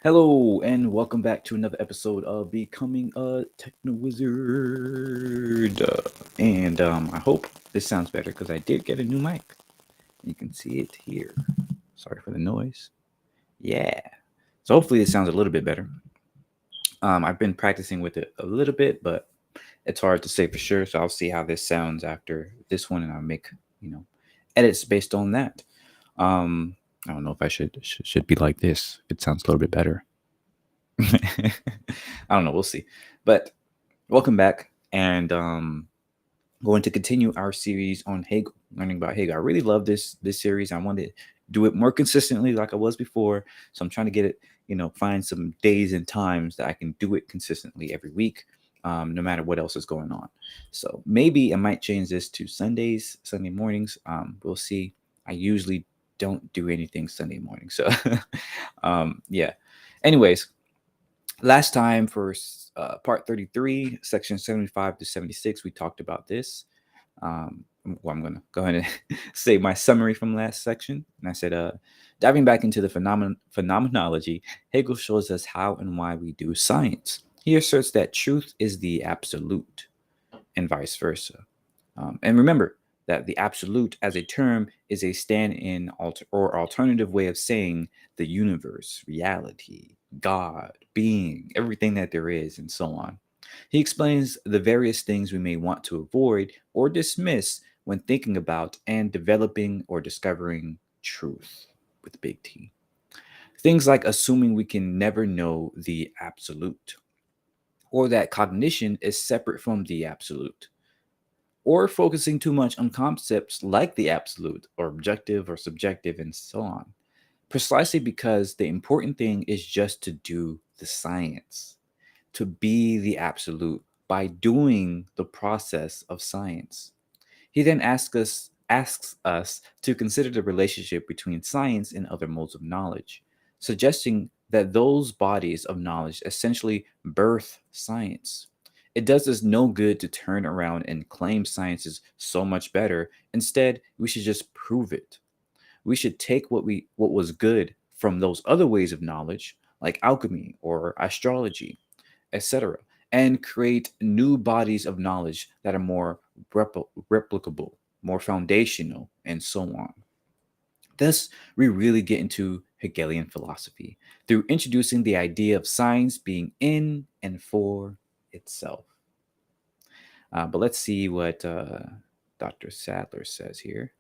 Hello, and welcome back to another episode of Becoming a Techno Wizard. I hope this sounds better because I did get a new mic. You can see it here. Sorry for the noise. Yeah. So hopefully this sounds a little bit better. I've been practicing with it a little bit, but it's hard to say for sure. So I'll see how this sounds after this one, and I'll make you know edits based on that. Um, I don't know if I should be like this. It sounds a little bit better. I don't know. We'll see. But welcome back, and going to continue our series on Hegel, learning about Hegel. I really love this series. I want to do it more consistently, like I was before. So I'm trying to get it. Find some days and times that I can do it consistently every week, no matter what else is going on. So maybe I might change this to Sundays, Sunday mornings. We'll see. I usually don't do anything Sunday morning, so yeah. Anyways, last time for part 33, section 75 to 76, we talked about this. Well, I'm going to go ahead and say my summary from last section. And I said, diving back into the phenomenology, Hegel shows us how and why we do science. He asserts that truth is the absolute and vice versa. And remember that the absolute as a term is a stand-in or alternative way of saying the universe, reality, God, being, everything that there is, and so on. He explains the various things we may want to avoid or dismiss when thinking about and developing or discovering truth with big T. Things like assuming we can never know the absolute, or that cognition is separate from the absolute, or focusing too much on concepts like the absolute or objective or subjective and so on, precisely because the important thing is just to do the science, to be the absolute by doing the process of science. He then asks us to consider the relationship between science and other modes of knowledge, suggesting that those bodies of knowledge essentially birth science. It does us no good to turn around and claim science is so much better. Instead, we should just prove it. We should take what was good from those other ways of knowledge, like alchemy or astrology, etc., and create new bodies of knowledge that are more replicable, more foundational, and so on. Thus, we really get into Hegelian philosophy through introducing the idea of science being in and for itself. But let's see what Dr. Sadler says here.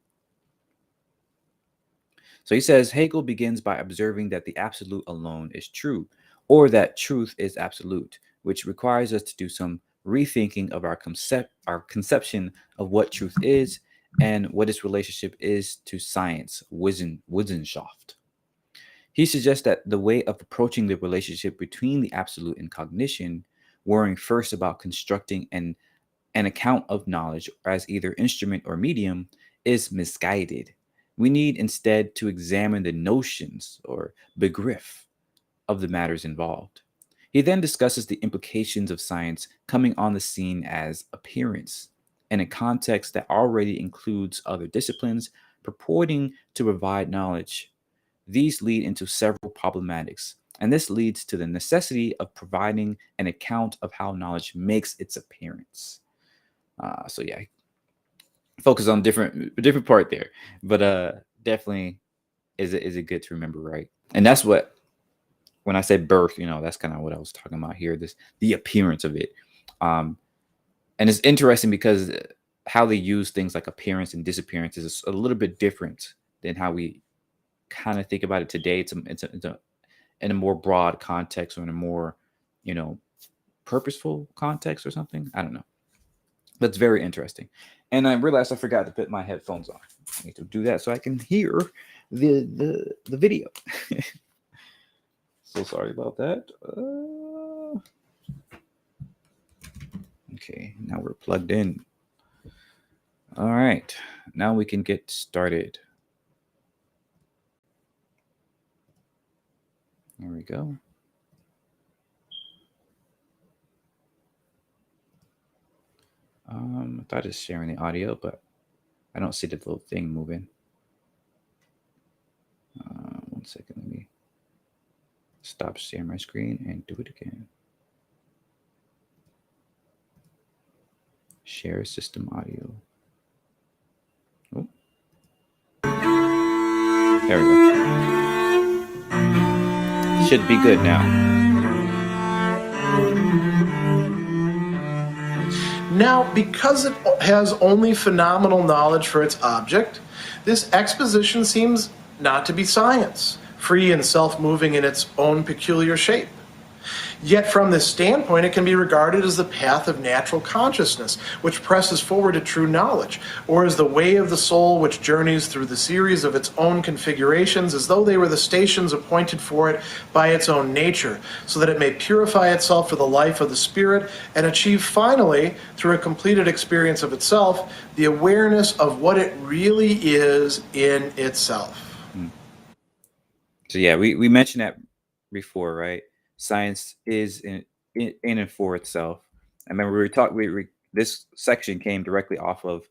So he says Hegel begins by observing that the absolute alone is true, or that truth is absolute, which requires us to do some rethinking of our conception of what truth is and what its relationship is to science, Wissenschaft. He suggests that the way of approaching the relationship between the absolute and cognition, worrying first about constructing an account of knowledge as either instrument or medium, is misguided. We need instead to examine the notions or begriff of the matters involved. He then discusses the implications of science coming on the scene as appearance in a context that already includes other disciplines purporting to provide knowledge. These lead into several problematics, and this leads to the necessity of providing an account of how knowledge makes its appearance. So yeah, focus on different part there, but definitely is it good to remember, right? And that's what when I said birth, that's kind of what I was talking about here. This the appearance of it, um, and it's interesting because how they use things like appearance and disappearance is a little bit different than how we kind of think about it today. It's in a more broad context or in a more you know purposeful context or something. I don't know. That's very interesting. And I realized I forgot to put my headphones on. I need to do that so I can hear the video. So sorry about that. Okay, now we're plugged in. All right, now we can get started. There we go. I thought it's sharing the audio, but I don't see the little thing moving. 1 second, let me. Stop sharing my screen and do it again. Share system audio. Oh. There we go. Should be good now. Now, because it has only phenomenal knowledge for its object, this exposition seems not to be science, free and self-moving in its own peculiar shape. Yet from this standpoint, it can be regarded as the path of natural consciousness, which presses forward to true knowledge, or as the way of the soul which journeys through the series of its own configurations as though they were the stations appointed for it by its own nature, so that it may purify itself for the life of the spirit and achieve finally, through a completed experience of itself, the awareness of what it really is in itself. So yeah, we mentioned that before, right? Science is in and for itself. I remember we were talking. This section came directly off of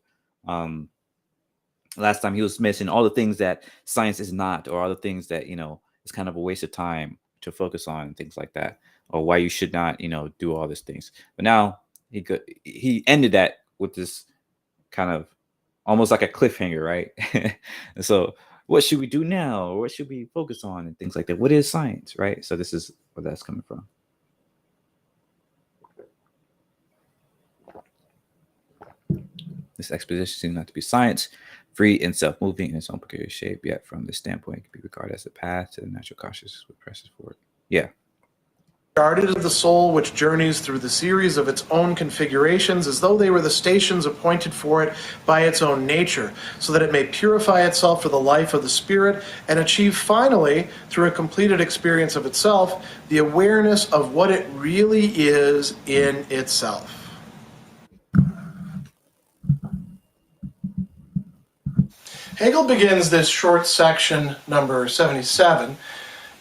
last time he was mentioning all the things that science is not, or all the things that it's kind of a waste of time to focus on, things like that, or why you should not do all these things. But now he ended that with this kind of almost like a cliffhanger, right? And so, what should we do now? Or what should we focus on, and things like that? What is science, right? So this is where that's coming from. This exposition seems not to be science, free and self-moving in its own peculiar shape, yet from this standpoint, it can be regarded as a path to the natural consciousness which presses forward. Yeah. Regarded as the soul which journeys through the series of its own configurations as though they were the stations appointed for it by its own nature, so that it may purify itself for the life of the spirit and achieve finally, through a completed experience of itself, the awareness of what it really is in itself. Hegel begins this short section, number 77,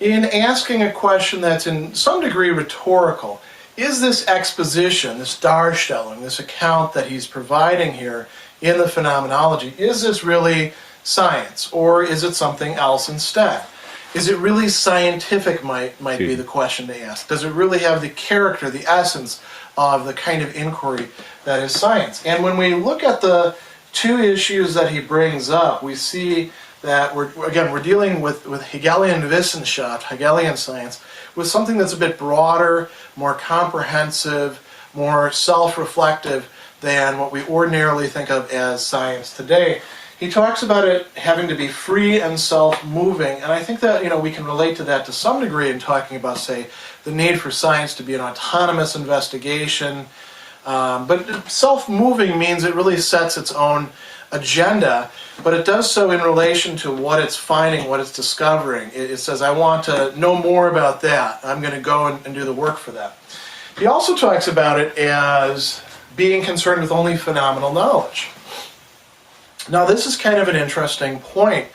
in asking a question that's in some degree rhetorical. Is this exposition, this Darstellung, this account that he's providing here in the Phenomenology, is this really science, or is it something else instead? Is it really scientific, might be the question to ask. Does it really have the character, the essence of the kind of inquiry that is science? And when we look at the two issues that he brings up, we see that we're dealing with Hegelian Wissenschaft, Hegelian science, with something that's a bit broader, more comprehensive, more self-reflective than what we ordinarily think of as science today. He talks about it having to be free and self-moving, and I think that we can relate to that to some degree in talking about, say, the need for science to be an autonomous investigation. But self-moving means it really sets its own agenda, but it does so in relation to what it's finding, what it's discovering. It says, I want to know more about that. I'm going to go and do the work for that. He also talks about it as being concerned with only phenomenal knowledge. Now, this is kind of an interesting point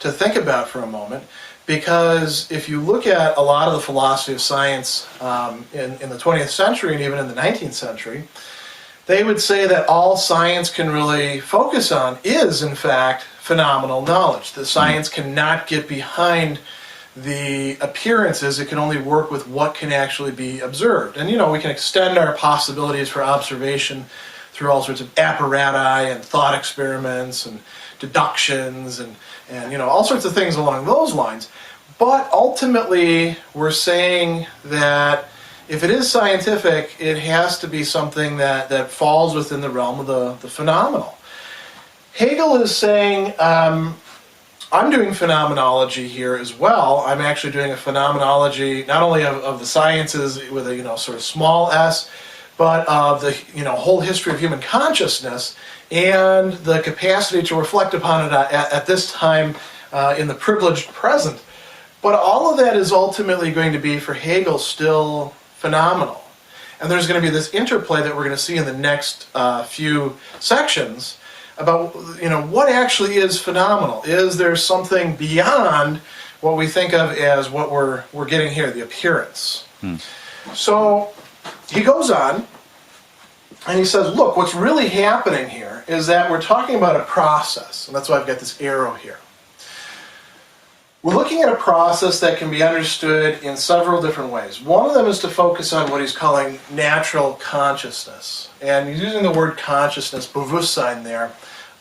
to think about for a moment, because if you look at a lot of the philosophy of science in the 20th century and even in the 19th century, they would say that all science can really focus on is, in fact, phenomenal knowledge. The science cannot get behind the appearances. It can only work with what can actually be observed. And, we can extend our possibilities for observation through all sorts of apparati and thought experiments and deductions and all sorts of things along those lines. But ultimately, we're saying that if it is scientific, it has to be something that falls within the realm of the phenomenal. Hegel is saying, I'm doing phenomenology here as well. I'm actually doing a phenomenology not only of the sciences with a sort of small s, but of the whole history of human consciousness and the capacity to reflect upon it at this time in the privileged present. But all of that is ultimately going to be, for Hegel, still phenomenal. And there's going to be this interplay that we're going to see in the next few sections about what actually is phenomenal. Is there something beyond what we think of as what we're getting here, the appearance? So he goes on and he says, look, what's really happening here is that we're talking about a process, and that's why I've got this arrow here. We're looking at a process that can be understood in several different ways. One of them is to focus on what he's calling natural consciousness. And he's using the word consciousness, Bewusstsein there,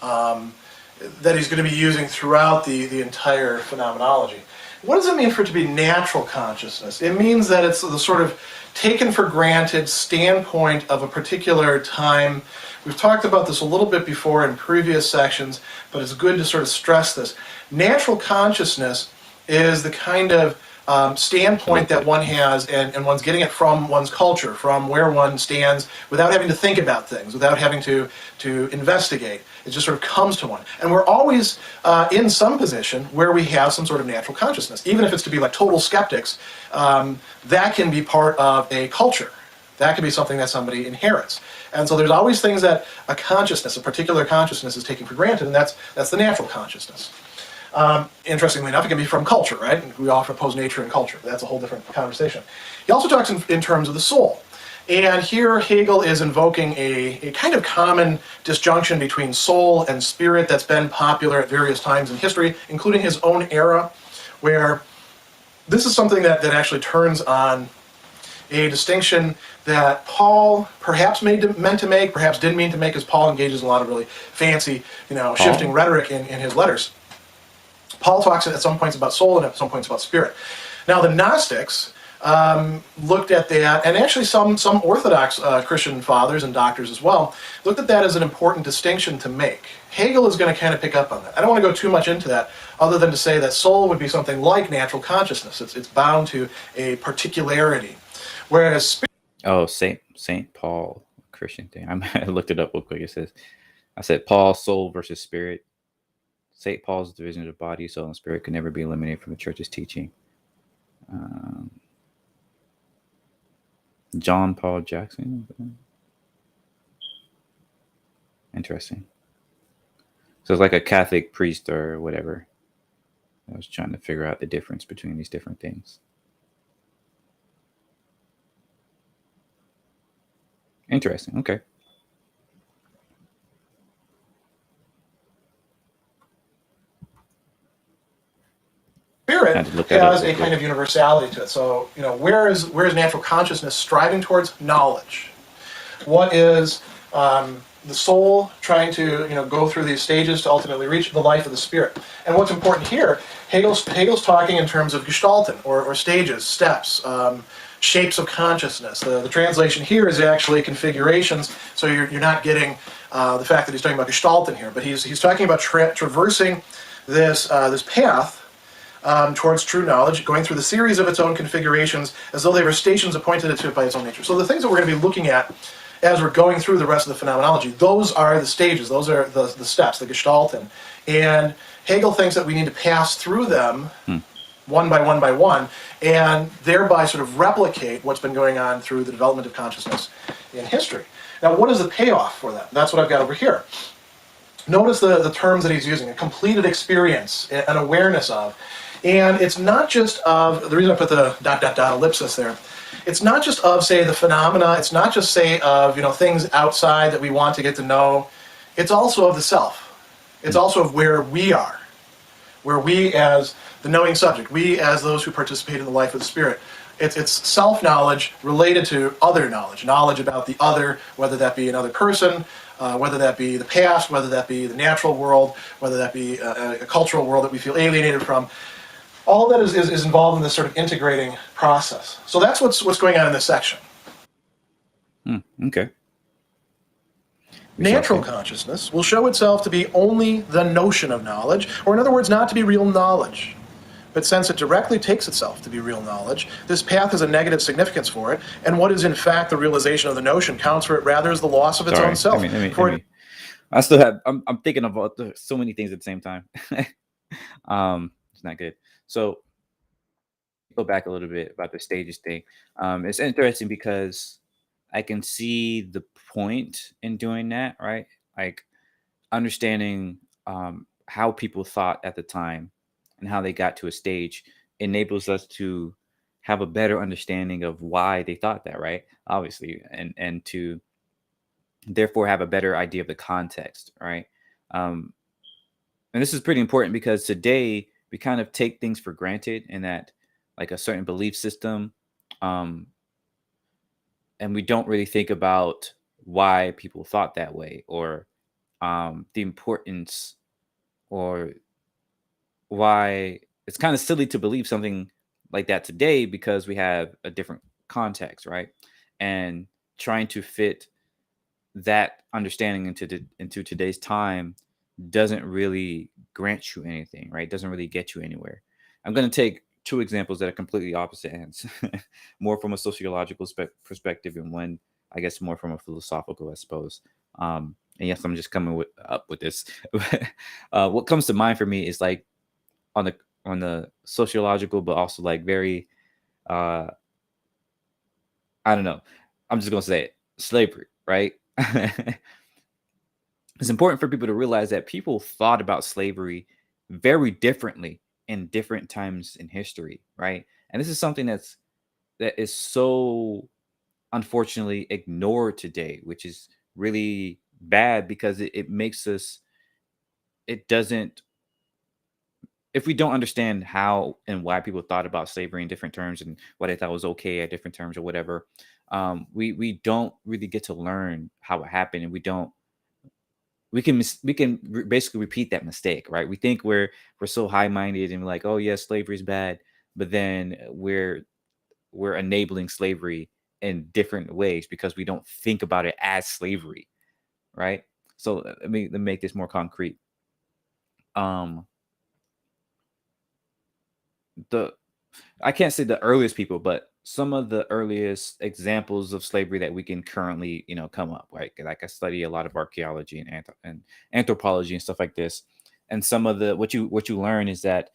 that he's going to be using throughout the entire phenomenology. What does it mean for it to be natural consciousness? It means that it's the sort of taken for granted standpoint of a particular time. We've talked about this a little bit before in previous sections, but it's good to sort of stress this. Natural consciousness is the kind of standpoint that one has, and one's getting it from one's culture, from where one stands, without having to think about things, without having to investigate. It just sort of comes to one. And we're always in some position where we have some sort of natural consciousness. Even if it's to be like total skeptics, that can be part of a culture. That can be something that somebody inherits. And so there's always things that a consciousness, a particular consciousness, is taking for granted, and that's the natural consciousness. Interestingly enough, it can be from culture, right? We often oppose nature and culture. That's a whole different conversation. He also talks in terms of the soul. And here Hegel is invoking a kind of common disjunction between soul and spirit that's been popular at various times in history, including his own era, where this is something that actually turns on a distinction that Paul perhaps meant to make, perhaps didn't mean to make, as Paul engages in a lot of really fancy, shifting rhetoric in his letters. Paul talks at some points about soul and at some points about spirit. Now, the Gnostics looked at that, and actually some Orthodox Christian fathers and doctors as well, looked at that as an important distinction to make. Hegel is going to kind of pick up on that. I don't want to go too much into that, other than to say that soul would be something like natural consciousness. It's bound to a particularity. Whereas spirit... Oh, Saint Paul, Christian thing. I looked it up real quick. It says, I said Paul, soul versus spirit. St. Paul's division of the body, soul, and spirit could never be eliminated from the church's teaching. John Paul Jackson. Interesting. So it's like a Catholic priest or whatever. I was trying to figure out the difference between these different things. Interesting. Okay. Spirit has a kind of universality to it. So, where is natural consciousness striving towards? Knowledge. What is the soul trying to go through these stages to ultimately reach the life of the spirit? And what's important here, Hegel's talking in terms of gestalten, or stages, steps, shapes of consciousness. The translation here is actually configurations, so you're not getting the fact that he's talking about gestalten here, but he's talking about traversing this path towards true knowledge, going through the series of its own configurations as though they were stations appointed to it by its own nature. So the things that we're going to be looking at as we're going through the rest of the phenomenology, those are the stages, those are the steps, the gestalten. And Hegel thinks that we need to pass through them one by one by one, and thereby sort of replicate what's been going on through the development of consciousness in history. Now, what is the payoff for that? That's what I've got over here. Notice the terms that he's using: a completed experience, an awareness of. And it's not just of, the reason I put the ... ellipsis there, it's not just of, say, the phenomena, it's not just, say, of, things outside that we want to get to know, it's also of the self. It's also of where we are, where we as the knowing subject, we as those who participate in the life of the spirit. It's self-knowledge related to other knowledge, knowledge about the other, whether that be another person, whether that be the past, whether that be the natural world, whether that be a cultural world that we feel alienated from. All that is involved in this sort of integrating process. So that's what's going on in this section. Okay. Natural consciousness will show itself to be only the notion of knowledge, or in other words, not to be real knowledge. But since it directly takes itself to be real knowledge, this path has a negative significance for it, and what is in fact the realization of the notion counts for it rather as the loss of its own self. I still have, I'm thinking about so many things at the same time. It's not good. So go back a little bit about the stages thing. It's interesting because I can see the point in doing that, right? Like understanding how people thought at the time and how they got to a stage enables us to have a better understanding of why they thought that, right? Obviously, and to therefore have a better idea of the context, right? And this is pretty important because today, we kind of take things for granted, and that like a certain belief system, um, and we don't really think about why people thought that way, or the importance, or why it's kind of silly to believe something like that today because we have a different context, right? And trying to fit that understanding into today's time doesn't really grant you anything, right? Doesn't really get you anywhere. I'm going to take two examples that are completely opposite ends, more from a sociological perspective, and one, I guess, more from a philosophical, I suppose. And yes, I'm just up with this. What comes to mind for me is like on the sociological, but also like very, uh, I don't know. I'm just gonna say it, slavery, right? It's important for people to realize that people thought about slavery very differently in different times in history, right? And this is something that is so unfortunately ignored today, which is really bad because it makes us, it doesn't, if we don't understand how and why people thought about slavery in different terms and what they thought was okay at different terms or whatever, we don't really get to learn how it happened, and we can basically repeat that mistake, right? We think we're so high minded and we're like, oh yes, slavery is bad, but then we're enabling slavery in different ways because we don't think about it as slavery, right? So let me make this more concrete. Um, the I can't say the earliest people, but some of the earliest examples of slavery that we can currently, come up, right? Like I study a lot of archaeology and, and anthropology and stuff like this, and some of the what you learn is that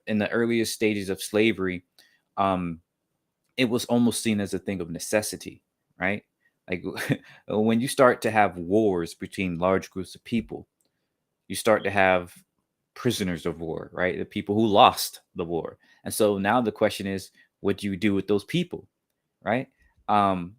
in the earliest stages of slavery, um, it was almost seen as a thing of necessity, right? Like when you start to have wars between large groups of people, you start to have prisoners of war, right? The people who lost the war. And so now the question is, what do you do with those people, right? Um,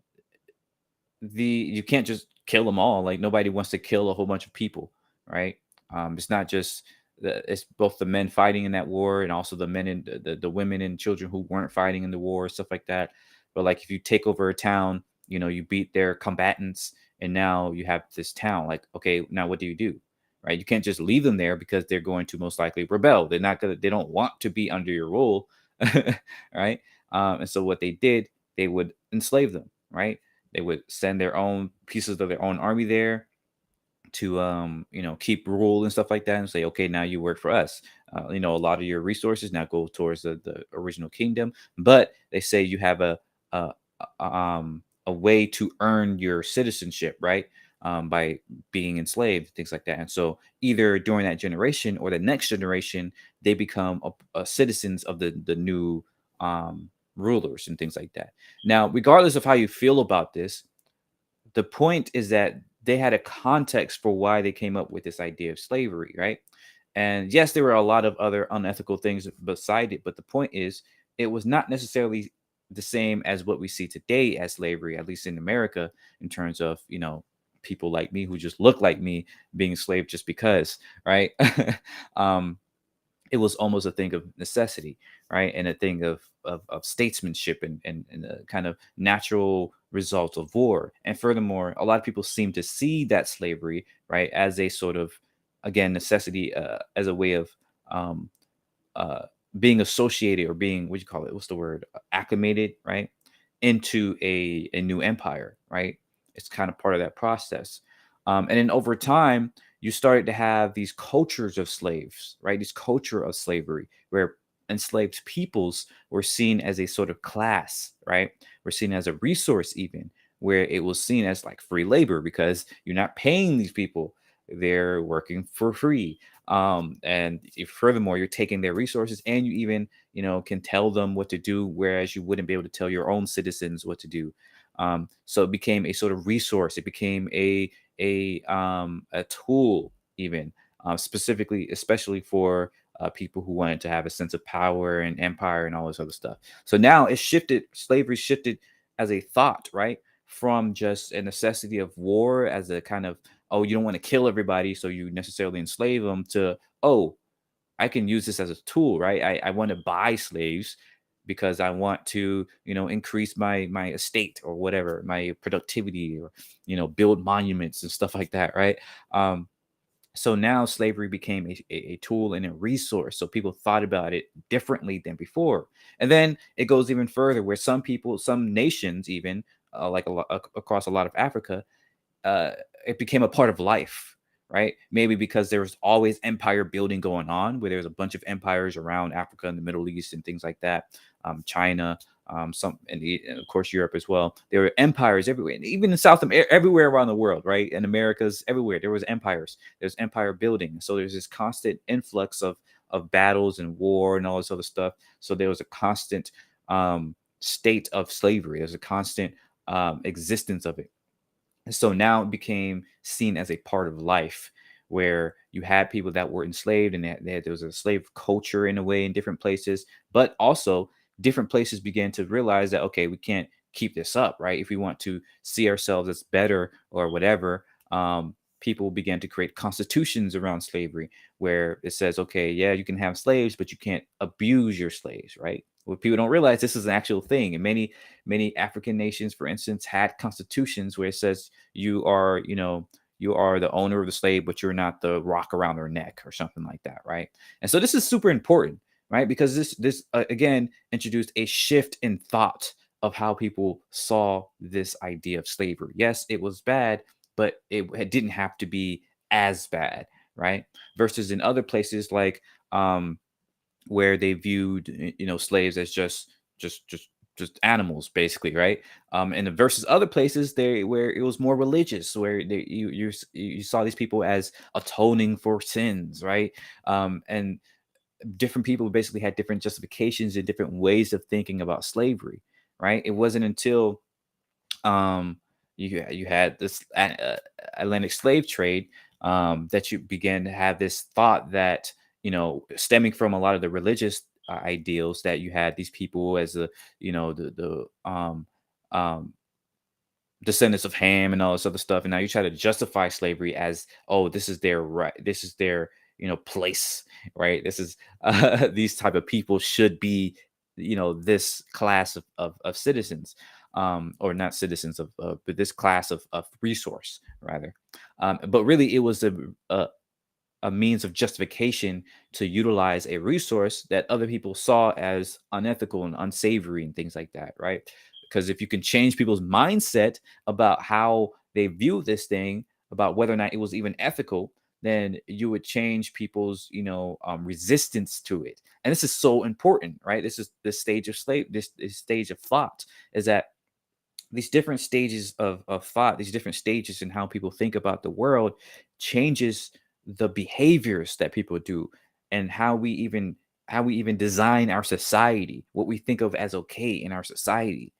you can't just kill them all. Like nobody wants to kill a whole bunch of people, right? It's not just it's both the men fighting in that war and also the men and the women and children who weren't fighting in the war, stuff like that. But like if you take over a town, you beat their combatants, and now you have this town. Like, okay, now what do you do? Right? You can't just leave them there because they're going to most likely rebel. They're not gonna. They don't want to be under your rule, right? And so what they did, they would enslave them, right? They would send their own pieces of their own army there to keep rule and stuff like that, and say, okay, now you work for us. A lot of your resources now go towards the original kingdom, but they say you have a a way to earn your citizenship, right? By being enslaved, things like that. And so either during that generation or the next generation, they become citizens of the new rulers and things like that. Now, regardless of how you feel about this, the point is that they had a context for why they came up with this idea of slavery, right? And yes, there were a lot of other unethical things beside it, but the point is, it was not necessarily the same as what we see today as slavery, at least in America, in terms of, people like me who just look like me being enslaved just because, right? um, it was almost a thing of necessity, right? And a thing of statesmanship and a kind of natural result of war. And furthermore, a lot of people seem to see that slavery, right, as a sort of, again, necessity, as a way of um, uh, being associated, or being, what do you call it? What's the word? Acclimated, right, into a new empire, right? It's kind of part of that process. And then over time, you started to have these cultures of slaves, right? This culture of slavery where enslaved peoples were seen as a sort of class, right? Were seen as a resource, even where it was seen as like free labor because you're not paying these people, they're working for free. And furthermore, you're taking their resources, and you even, can tell them what to do, whereas you wouldn't be able to tell your own citizens what to do. So it became a sort of resource. It became a tool, even, specifically, especially for people who wanted to have a sense of power and empire and all this other stuff. So now it shifted. Slavery shifted as a thought, right, from just a necessity of war as a kind of, oh, you don't want to kill everybody, so you necessarily enslave them, to, oh, I can use this as a tool, right? I want to buy slaves because I want to, increase my estate or whatever, my productivity, or, build monuments and stuff like that, right? So now slavery became a tool and a resource. So people thought about it differently than before. And then it goes even further, where some people, some nations, even like across a lot of Africa, uh, it became a part of life, right? Maybe because there was always empire building going on, where there's a bunch of empires around Africa and the Middle East and things like that, China, and of course Europe as well. There were empires everywhere, and even in everywhere around the world, right? In Americas, everywhere there was empires. There's empire building, so there's this constant influx of battles and war and all this other stuff. So there was a constant state of slavery. There's a constant existence of it. So now it became seen as a part of life, where you had people that were enslaved, and there was a slave culture in a way in different places, but also different places began to realize that, okay, we can't keep this up, right? If we want to see ourselves as better or whatever, people began to create constitutions around slavery, where it says, okay, yeah, you can have slaves, but you can't abuse your slaves, right? What people don't realize, this is an actual thing. And many African nations, for instance, had constitutions where it says you are the owner of the slave, but you're not the rock around their neck or something like that, right? And so this is super important, right? Because this again introduced a shift in thought of how people saw this idea of slavery. Yes, it was bad, but it didn't have to be as bad, right? Versus in other places like where they viewed slaves as just animals, basically, right? And versus other places they where it was more religious, where you saw these people as atoning for sins, right? And different people basically had different justifications and different ways of thinking about slavery, right? It wasn't until you had this Atlantic slave trade that you began to have this thought that, stemming from a lot of the religious ideals, that you had these people as the um, descendants of Ham and all this other stuff, and now you try to justify slavery as, oh, this is their right, this is their place, right? This is these type of people should be this class of citizens, or not citizens of but this class of resource rather. But really it was a means of justification to utilize a resource that other people saw as unethical and unsavory and things like that, right? Because if you can change people's mindset about how they view this thing, about whether or not it was even ethical, then you would change people's resistance to it. And this is so important, right? This is the stage of this stage of thought, is that these different stages of thought, these different stages in how people think about the world, changes the behaviors that people do, and how we even design our society, what we think of as okay in our society.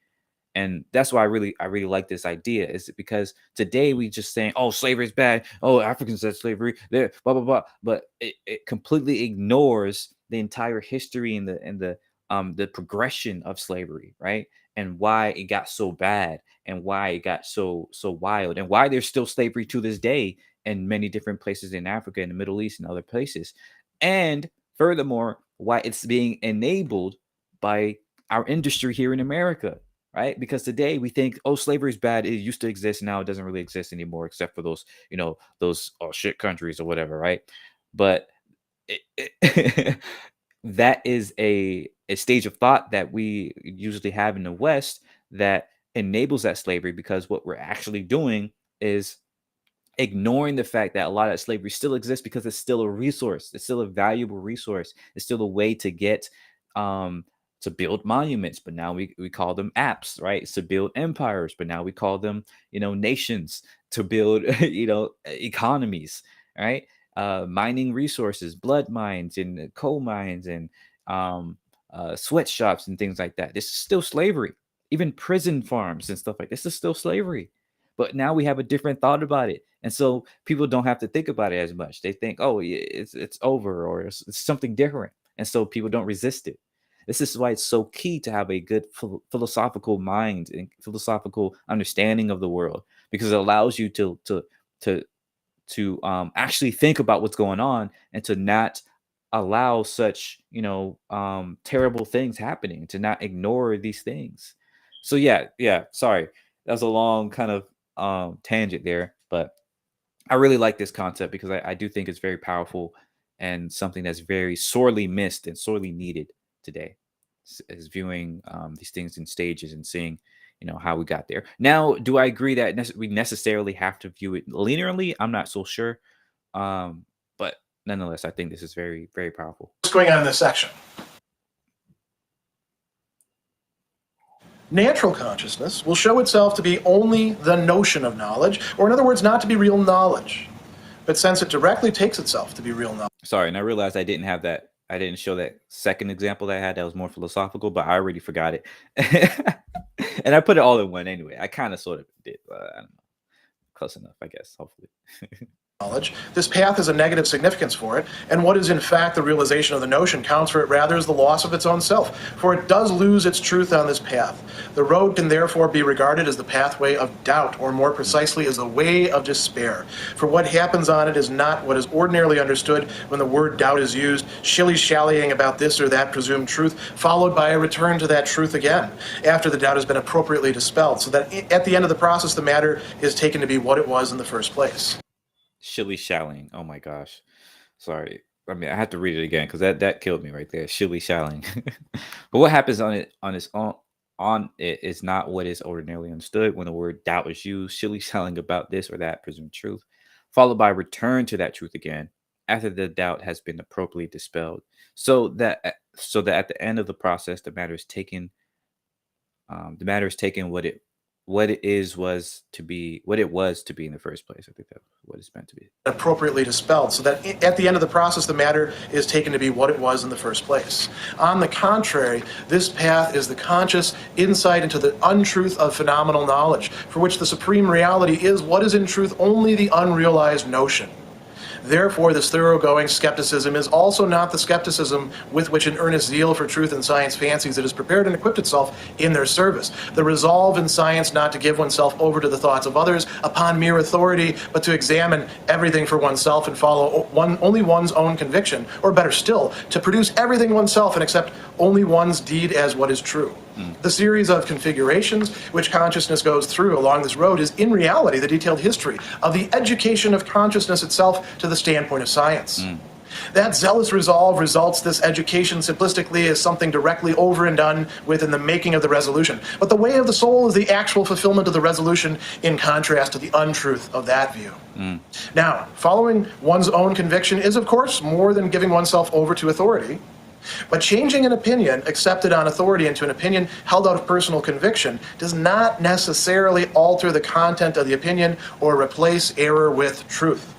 And that's why I really like this idea, is because today we just saying, oh, slavery is bad, oh, Africans said slavery, there, blah blah blah, but it completely ignores the entire history and the progression of slavery, right? And why it got so bad, and why it got so wild, and why there's still slavery to this day in many different places in Africa and the Middle East and other places. And furthermore, why it's being enabled by our industry here in America, right? Because today we think, oh, slavery is bad. It used to exist. Now it doesn't really exist anymore, except for those oh shit countries or whatever, right? But that is a stage of thought that we usually have in the West that enables that slavery, because what we're actually doing is ignoring the fact that a lot of slavery still exists, because it's still a resource. It's still a valuable resource. It's still a way to get um to build monuments, but now we call them apps, right? It's to build empires, but now we call them nations, to build economies, right? Mining resources, blood mines and coal mines and sweatshops and things like that. This is still slavery. Even prison farms and stuff like this is still slavery. But now we have a different thought about it, and so people don't have to think about it as much. They think, oh, yeah, it's over, or it's something different, and so people don't resist it. This is why it's so key to have a good philosophical mind and philosophical understanding of the world, because it allows you to actually think about what's going on, and to not allow such, terrible things happening, to not ignore these things. So yeah, sorry. That was a long kind of tangent there, but I really like this concept because I do think it's very powerful and something that's very sorely missed and sorely needed today. Is viewing these things in stages and seeing, how we got there. Now, do I agree that we necessarily have to view it linearly? I'm not so sure, but nonetheless, I think this is very, very powerful. What's going on in this section? Natural consciousness will show itself to be only the notion of knowledge, or in other words, not to be real knowledge. But since it directly takes itself to be real knowledge. Sorry, and I realized I didn't have that. I didn't show that second example that I had that was more philosophical, but I already forgot it. And I put it all in one anyway. I kind of sort of did, but I don't know. Close enough, I guess, hopefully. Knowledge. This path has a negative significance for it, and what is in fact the realization of the notion counts for it rather as the loss of its own self, for it does lose its truth on this path. The road can therefore be regarded as the pathway of doubt, or more precisely as the way of despair. For what happens on it is not what is ordinarily understood when the word doubt is used, shilly-shallying about this or that presumed truth, followed by a return to that truth again, after the doubt has been appropriately dispelled, so that at the end of the process the matter is taken to be what it was in the first place. Shilly-shallying. Oh my gosh. Sorry. I mean, I had to read it again because that killed me right there. Shilly-shallying. But what happens on it is not what is ordinarily understood when the word doubt is used, shilly-shallying about this or that presumed truth, followed by return to that truth again after the doubt has been appropriately dispelled. So that at the end of the process, the matter is taken what it was to be in the first place. I think that's what it's meant to be. Appropriately dispelled, so that at the end of the process the matter is taken to be what it was in the first place. On the contrary, this path is the conscious insight into the untruth of phenomenal knowledge, for which the supreme reality is what is in truth only the unrealized notion. Therefore, this thoroughgoing skepticism is also not the skepticism with which an earnest zeal for truth and science fancies it has prepared and equipped itself in their service. The resolve in science not to give oneself over to the thoughts of others upon mere authority, but to examine everything for oneself and follow only one's own conviction, or better still, to produce everything oneself and accept only one's deed as what is true. The series of configurations which consciousness goes through along this road is in reality the detailed history of the education of consciousness itself to the standpoint of science. That zealous resolve results this education simplistically as something directly over and done with in the making of the resolution. But the way of the soul is the actual fulfillment of the resolution in contrast to the untruth of that view. Now, following one's own conviction is, of course, more than giving oneself over to authority. But changing an opinion accepted on authority into an opinion held out of personal conviction does not necessarily alter the content of the opinion or replace error with truth.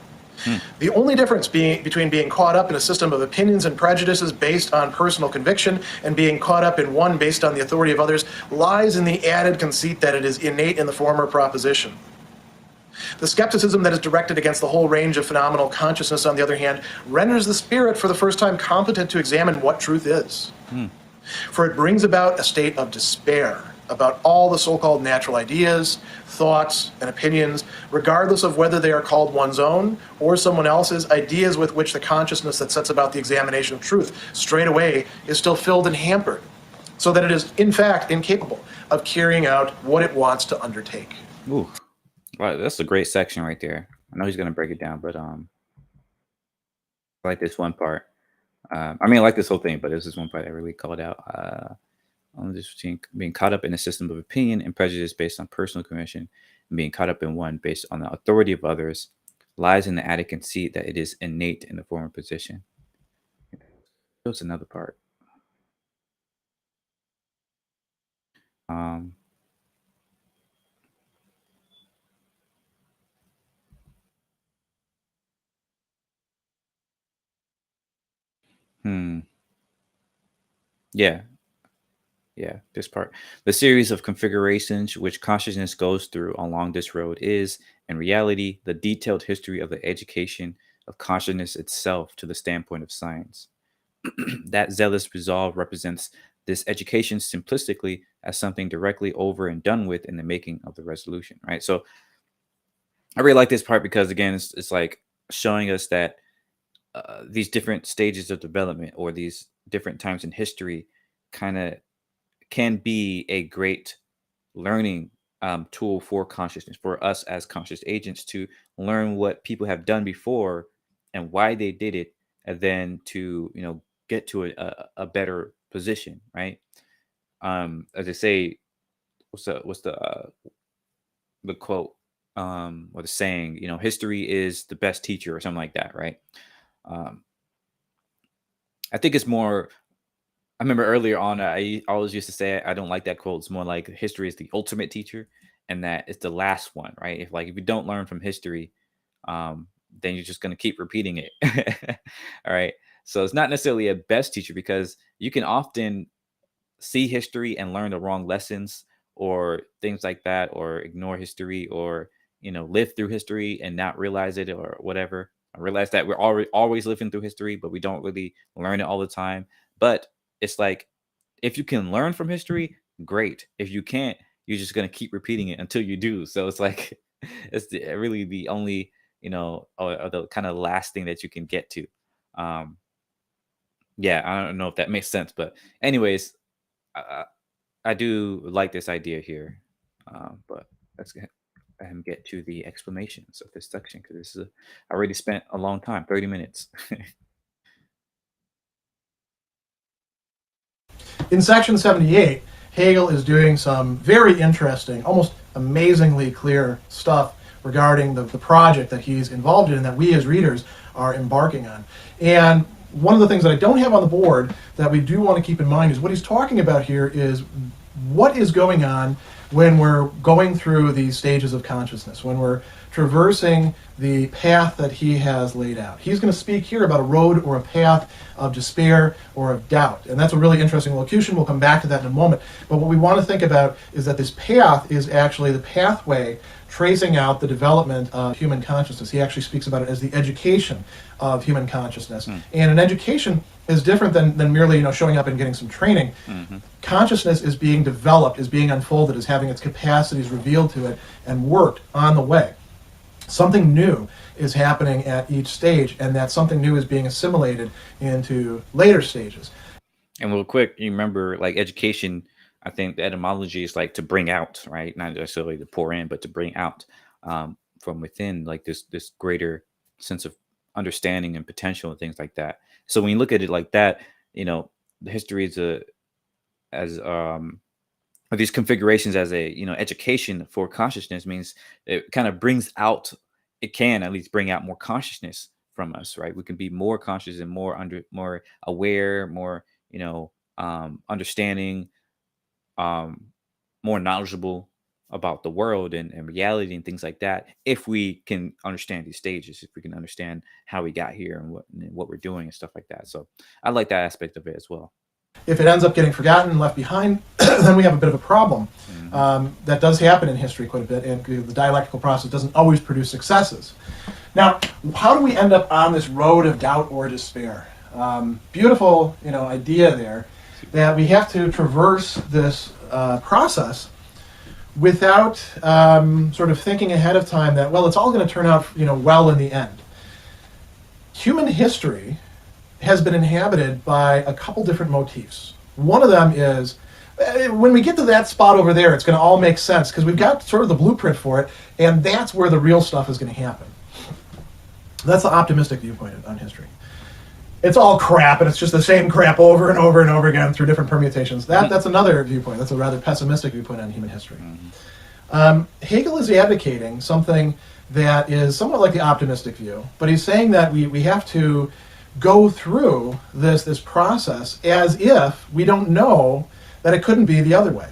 The only difference between being caught up in a system of opinions and prejudices based on personal conviction and being caught up in one based on the authority of others lies in the added conceit that it is innate in the former proposition. The skepticism that is directed against the whole range of phenomenal consciousness, on the other hand, renders the spirit for the first time competent to examine what truth is. For it brings about a state of despair about all the so-called natural ideas, thoughts, and opinions, regardless of whether they are called one's own or someone else's, ideas with which the consciousness that sets about the examination of truth straightaway is still filled and hampered, so that it is, in fact, incapable of carrying out what it wants to undertake. Ooh. Right, that's a great section right there. I know he's gonna break it down, but I like this one part. I mean, I like this whole thing, but this is one part I really called out. On this being caught up in a system of opinion and prejudice based on personal conviction, and being caught up in one based on the authority of others, lies in the added conceit that it is innate in the former position. That's another part. Um, Yeah. Yeah, this part. The series of configurations which consciousness goes through along this road is, in reality, the detailed history of the education of consciousness itself to the standpoint of science. That zealous resolve represents this education simplistically as something directly over and done with in the making of the resolution, right? So I really like this part because, again, it's like showing us that these different stages of development or these different times in history kind of can be a great learning tool for consciousness, for us as conscious agents to learn what people have done before and why they did it, and then to get to a better position, right? As they say, what's the quote, or the saying, history is the best teacher or something like that, right? um I think it's more, I remember earlier on, I always used to say I don't like that quote. It's more like history is the ultimate teacher, and that it's the last one, right? If you don't learn from history, um, then you're just going to keep repeating it. All right. So it's not necessarily a best teacher, because you can often see history and learn the wrong lessons or things like that, or ignore history, or live through history and not realize it or whatever. I realize that we're always living through history, but we don't really learn it all the time. But it's like, if you can learn from history, great. If you can't, you're just gonna keep repeating it until you do. So it's like really the only, or the kind of last thing that you can get to. Um, yeah, I don't know if that makes sense, but anyways, I, I do like this idea here. But let's let him get to the explanations of this section, because I already spent a long time, 30 minutes. In section 78, Hegel is doing some very interesting, almost amazingly clear stuff regarding the project that he's involved in, that we as readers are embarking on. And one of the things that I don't have on the board that we do want to keep in mind is what he's talking about here is what is going on when we're going through these stages of consciousness, when we're traversing the path that he has laid out. He's going to speak here about a road or a path of despair or of doubt. And that's a really interesting locution. We'll come back to that in a moment. But what we want to think about is that this path is actually the pathway tracing out the development of human consciousness. He actually speaks about it as the education of human consciousness. And an education is different than merely showing up and getting some training. Consciousness is being developed, is being unfolded, is having its capacities revealed to it and worked on the way. Something new is happening at each stage, and that something new is being assimilated into later stages. And real quick, you remember, like, education, I think the etymology is like to bring out, right? Not necessarily to pour in, but to bring out from within, like this greater sense of understanding and potential and things like that. So when you look at it like that, the history is or these configurations as a education for consciousness, means it kind of brings out, it can at least bring out more consciousness from us, right? We can be more conscious and more aware, more understanding, more knowledgeable about the world and reality and things like that, if we can understand these stages, if we can understand how we got here and what we're doing and stuff like that. So I like that aspect of it as well. If it ends up getting forgotten and left behind, then we have a bit of a problem. That does happen in history quite a bit, and the dialectical process doesn't always produce successes. Now, how do we end up on this road of doubt or despair? Beautiful, idea there, that we have to traverse this process without sort of thinking ahead of time that, well, it's all going to turn out, well in the end. Human history has been inhabited by a couple different motifs. One of them is, when we get to that spot over there, it's going to all make sense, because we've got sort of the blueprint for it, and that's where the real stuff is going to happen. That's the optimistic viewpoint on history. It's all crap, and it's just the same crap over and over and over again through different permutations. That's another viewpoint. That's a rather pessimistic viewpoint on human history. Hegel is advocating something that is somewhat like the optimistic view, but he's saying that we have to go through this process as if we don't know that it couldn't be the other way.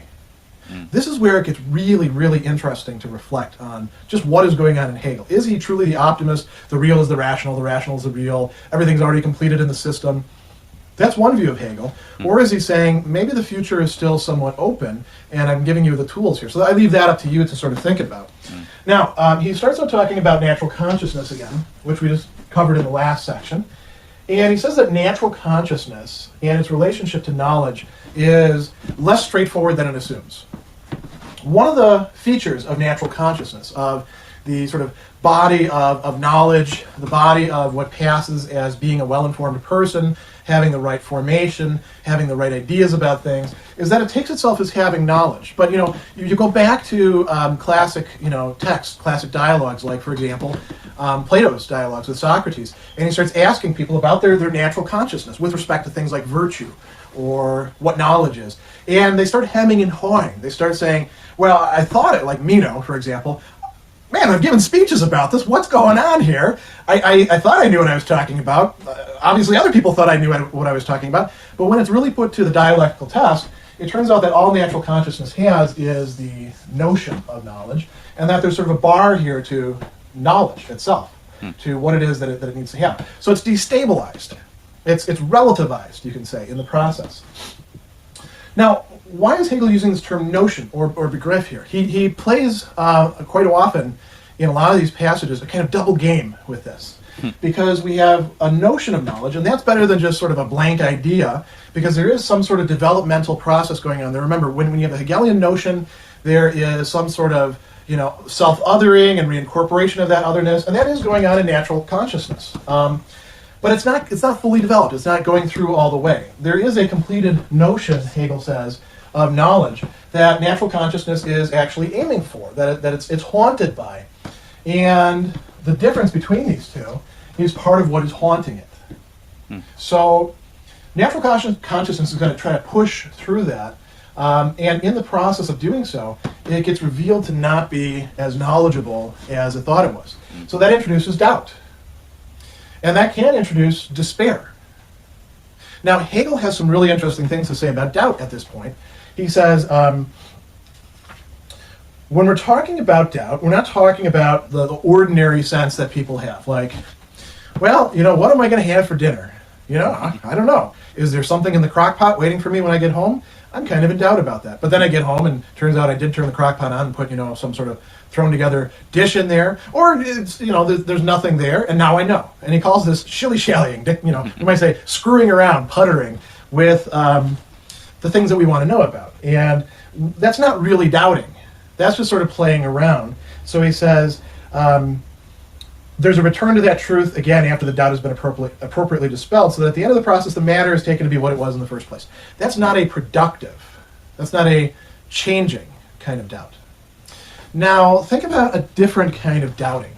This is where it gets really, really interesting to reflect on just what is going on in Hegel. Is he truly the optimist? The real is the rational is the real, everything's already completed in the system. That's one view of Hegel. Or is he saying, maybe the future is still somewhat open, and I'm giving you the tools here? So I leave that up to you to sort of think about. Now, he starts out talking about natural consciousness again, which we just covered in the last section. And he says that natural consciousness and its relationship to knowledge is less straightforward than it assumes. One of the features of natural consciousness, of the sort of body of knowledge, the body of what passes as being a well-informed person, having the right formation, having the right ideas about things, is that it takes itself as having knowledge. But you go back to classic texts, classic dialogues, like for example Plato's dialogues with Socrates, and he starts asking people about their natural consciousness with respect to things like virtue or what knowledge is, and they start hemming and hawing. They start saying, well, I thought it, like Meno, for example. Man, I've given speeches about this. What's going on here? I thought I knew what I was talking about. Obviously, other people thought I knew what I was talking about. But when it's really put to the dialectical test, it turns out that all natural consciousness has is the notion of knowledge, and that there's sort of a bar here to knowledge itself, to what it is that it needs to have. So it's destabilized. It's relativized, you can say, in the process. Now, why is Hegel using this term notion or begriff here? He plays quite often in a lot of these passages a kind of double game with this, because we have a notion of knowledge, and that's better than just sort of a blank idea, because there is some sort of developmental process going on there. Remember, when you have the Hegelian notion, there is some sort of self-othering and reincorporation of that otherness, and that is going on in natural consciousness. But it's not fully developed. It's not going through all the way. There is a completed notion, Hegel says, of knowledge that natural consciousness is actually aiming for, that it's haunted by. And the difference between these two is part of what is haunting it. So natural consciousness is going to try to push through that, and in the process of doing so, it gets revealed to not be as knowledgeable as it thought it was. So that introduces doubt. And that can introduce despair. Now, Hegel has some really interesting things to say about doubt at this point. He says, when we're talking about doubt, we're not talking about the ordinary sense that people have. Like, well, what am I going to have for dinner? I don't know. Is there something in the crock pot waiting for me when I get home? I'm kind of in doubt about that. But then I get home, and turns out I did turn the crock pot on and put, some sort of thrown together dish in there, or it's, there's nothing there, and now I know. And he calls this shilly-shallying, you might say screwing around, puttering with the things that we want to know about. And that's not really doubting. That's just sort of playing around. So he says, there's a return to that truth, again, after the doubt has been appropriately dispelled, so that at the end of the process, the matter is taken to be what it was in the first place. That's not a productive, that's not a changing kind of doubt. Now, think about a different kind of doubting.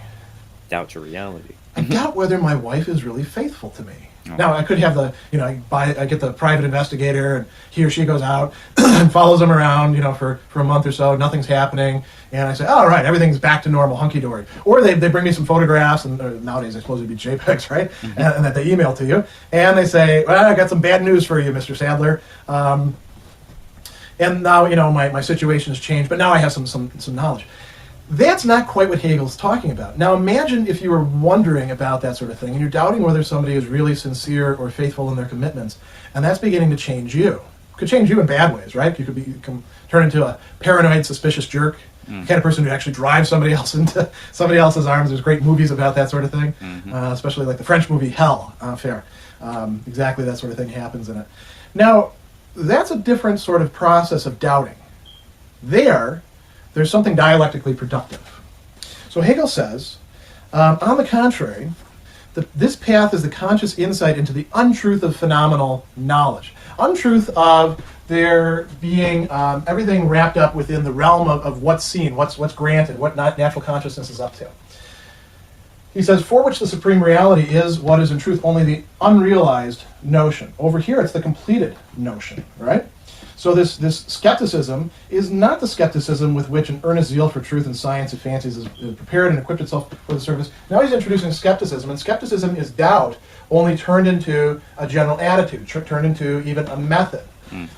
Doubt to reality. I doubt whether my wife is really faithful to me. Now, I could have I get the private investigator, and he or she goes out and follows them around, for a month or so, nothing's happening, and I say, all right, everything's back to normal, hunky-dory. Or they bring me some photographs, and nowadays I suppose it'd be JPEGs, right? And that they email to you, and they say, well, I got some bad news for you, Mr. Sadler. And now, my situation has changed, but now I have some knowledge. That's not quite what Hegel's talking about. Now imagine if you were wondering about that sort of thing, and you're doubting whether somebody is really sincere or faithful in their commitments, and that's beginning to change you. It could change you in bad ways, right? You could turn into a paranoid, suspicious jerk, the kind of person who actually drives somebody else into somebody else's arms. There's great movies about that sort of thing, especially like the French movie Hell, exactly that sort of thing happens in it. Now, that's a different sort of process of doubting. There's something dialectically productive. So Hegel says, on the contrary, this path is the conscious insight into the untruth of phenomenal knowledge. Untruth of there being everything wrapped up within the realm of what's seen, what's granted, what natural consciousness is up to. He says, for which the supreme reality is what is in truth only the unrealized notion. Over here, it's the completed notion, right? So this skepticism is not the skepticism with which an earnest zeal for truth and science and fancies is prepared and equipped itself for the service. Now he's introducing skepticism, and skepticism is doubt only turned into a general attitude, turned into even a method.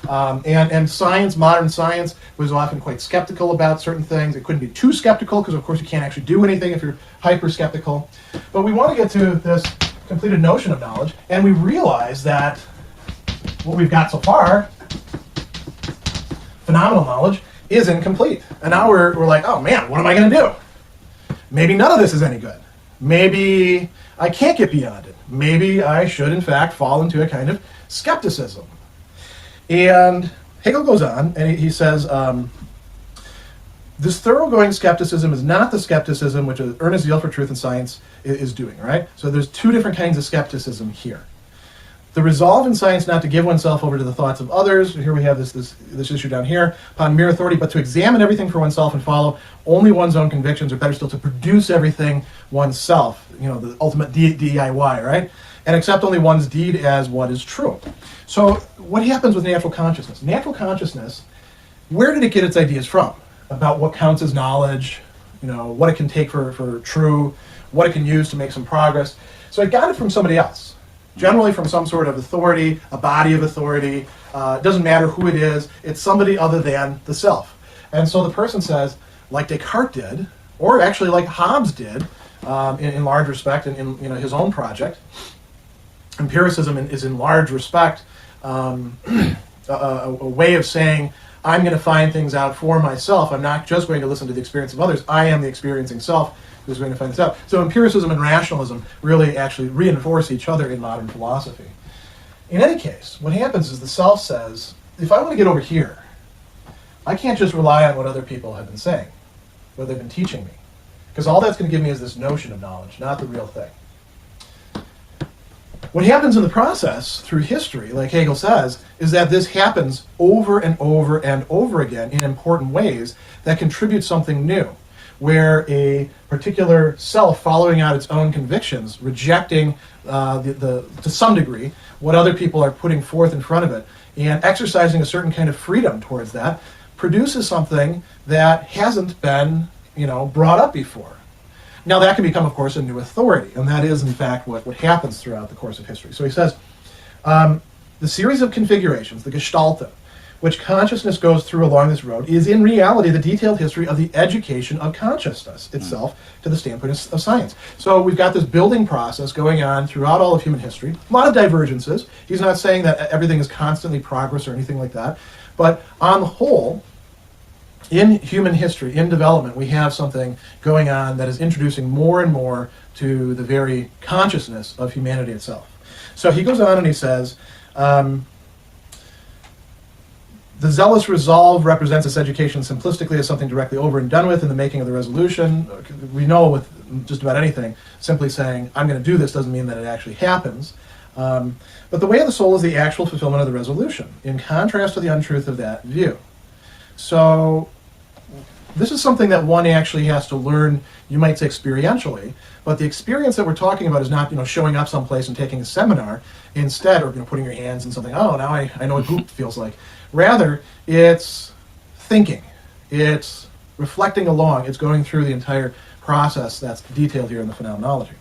And science, modern science, was often quite skeptical about certain things. It couldn't be too skeptical, because of course you can't actually do anything if you're hyper-skeptical. But we want to get to this completed notion of knowledge, and we realize that what we've got so far, phenomenal knowledge, is incomplete. And now we're like, oh man, what am I going to do? Maybe none of this is any good. Maybe I can't get beyond it. Maybe I should, in fact, fall into a kind of skepticism. And Hegel goes on, and he says, This thoroughgoing skepticism is not the skepticism which an earnest zeal for truth and science is doing, right? So there's two different kinds of skepticism here. The resolve in science not to give oneself over to the thoughts of others. Here we have this issue down here, upon mere authority, but to examine everything for oneself and follow only one's own convictions, or better still, to produce everything oneself, the ultimate DIY, right? And accept only one's deed as what is true. So what happens with natural consciousness? Natural consciousness, where did it get its ideas from? About what counts as knowledge, what it can take for true, what it can use to make some progress. So it got it from somebody else. Generally from some sort of authority, a body of authority. It doesn't matter who it is. It's somebody other than the self. And so the person says, like Descartes did, or actually like Hobbes did, in large respect, in his own project. Empiricism is in large respect a way of saying, I'm going to find things out for myself. I'm not just going to listen to the experience of others. I am the experiencing self who's going to find this out. So empiricism and rationalism really actually reinforce each other in modern philosophy. In any case, what happens is the self says, if I want to get over here, I can't just rely on what other people have been saying, what they've been teaching me. Because all that's going to give me is this notion of knowledge, not the real thing. What happens in the process through history, like Hegel says, is that this happens over and over and over again in important ways that contribute something new, where a particular self following out its own convictions, rejecting to some degree what other people are putting forth in front of it, and exercising a certain kind of freedom towards that, produces something that hasn't been brought up before. Now that can become, of course, a new authority, and that is, in fact, what happens throughout the course of history. So he says, the series of configurations, the Gestalten, which consciousness goes through along this road, is in reality the detailed history of the education of consciousness itself to the standpoint of science. So we've got this building process going on throughout all of human history. A lot of divergences. He's not saying that everything is constantly progress or anything like that, but on the whole, in human history, in development, we have something going on that is introducing more and more to the very consciousness of humanity itself. So he goes on and he says, the zealous resolve represents this education simplistically as something directly over and done with in the making of the resolution. We know with just about anything, simply saying, I'm going to do this doesn't mean that it actually happens. But the way of the soul is the actual fulfillment of the resolution, in contrast to the untruth of that view. So this is something that one actually has to learn, you might say experientially, but the experience that we're talking about is not, showing up someplace and taking a seminar instead, or putting your hands in something, oh, now I know what goop feels like. Rather, it's thinking, it's reflecting along, it's going through the entire process that's detailed here in the Phenomenology.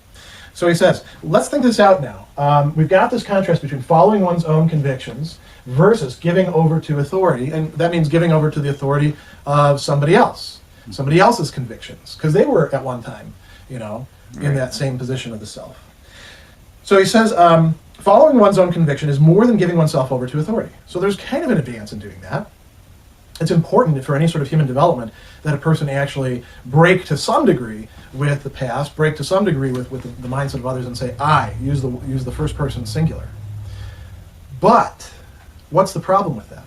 So he says, let's think this out now. We've got this contrast between following one's own convictions versus giving over to authority, and that means giving over to the authority of somebody else's convictions, because they were at one time, in that same position of the self. So he says, following one's own conviction is more than giving oneself over to authority. So there's kind of an advance in doing that. It's important for any sort of human development that a person actually break to some degree with the past, break to some degree with the mindset of others, and say, I, use the first person singular. But what's the problem with that?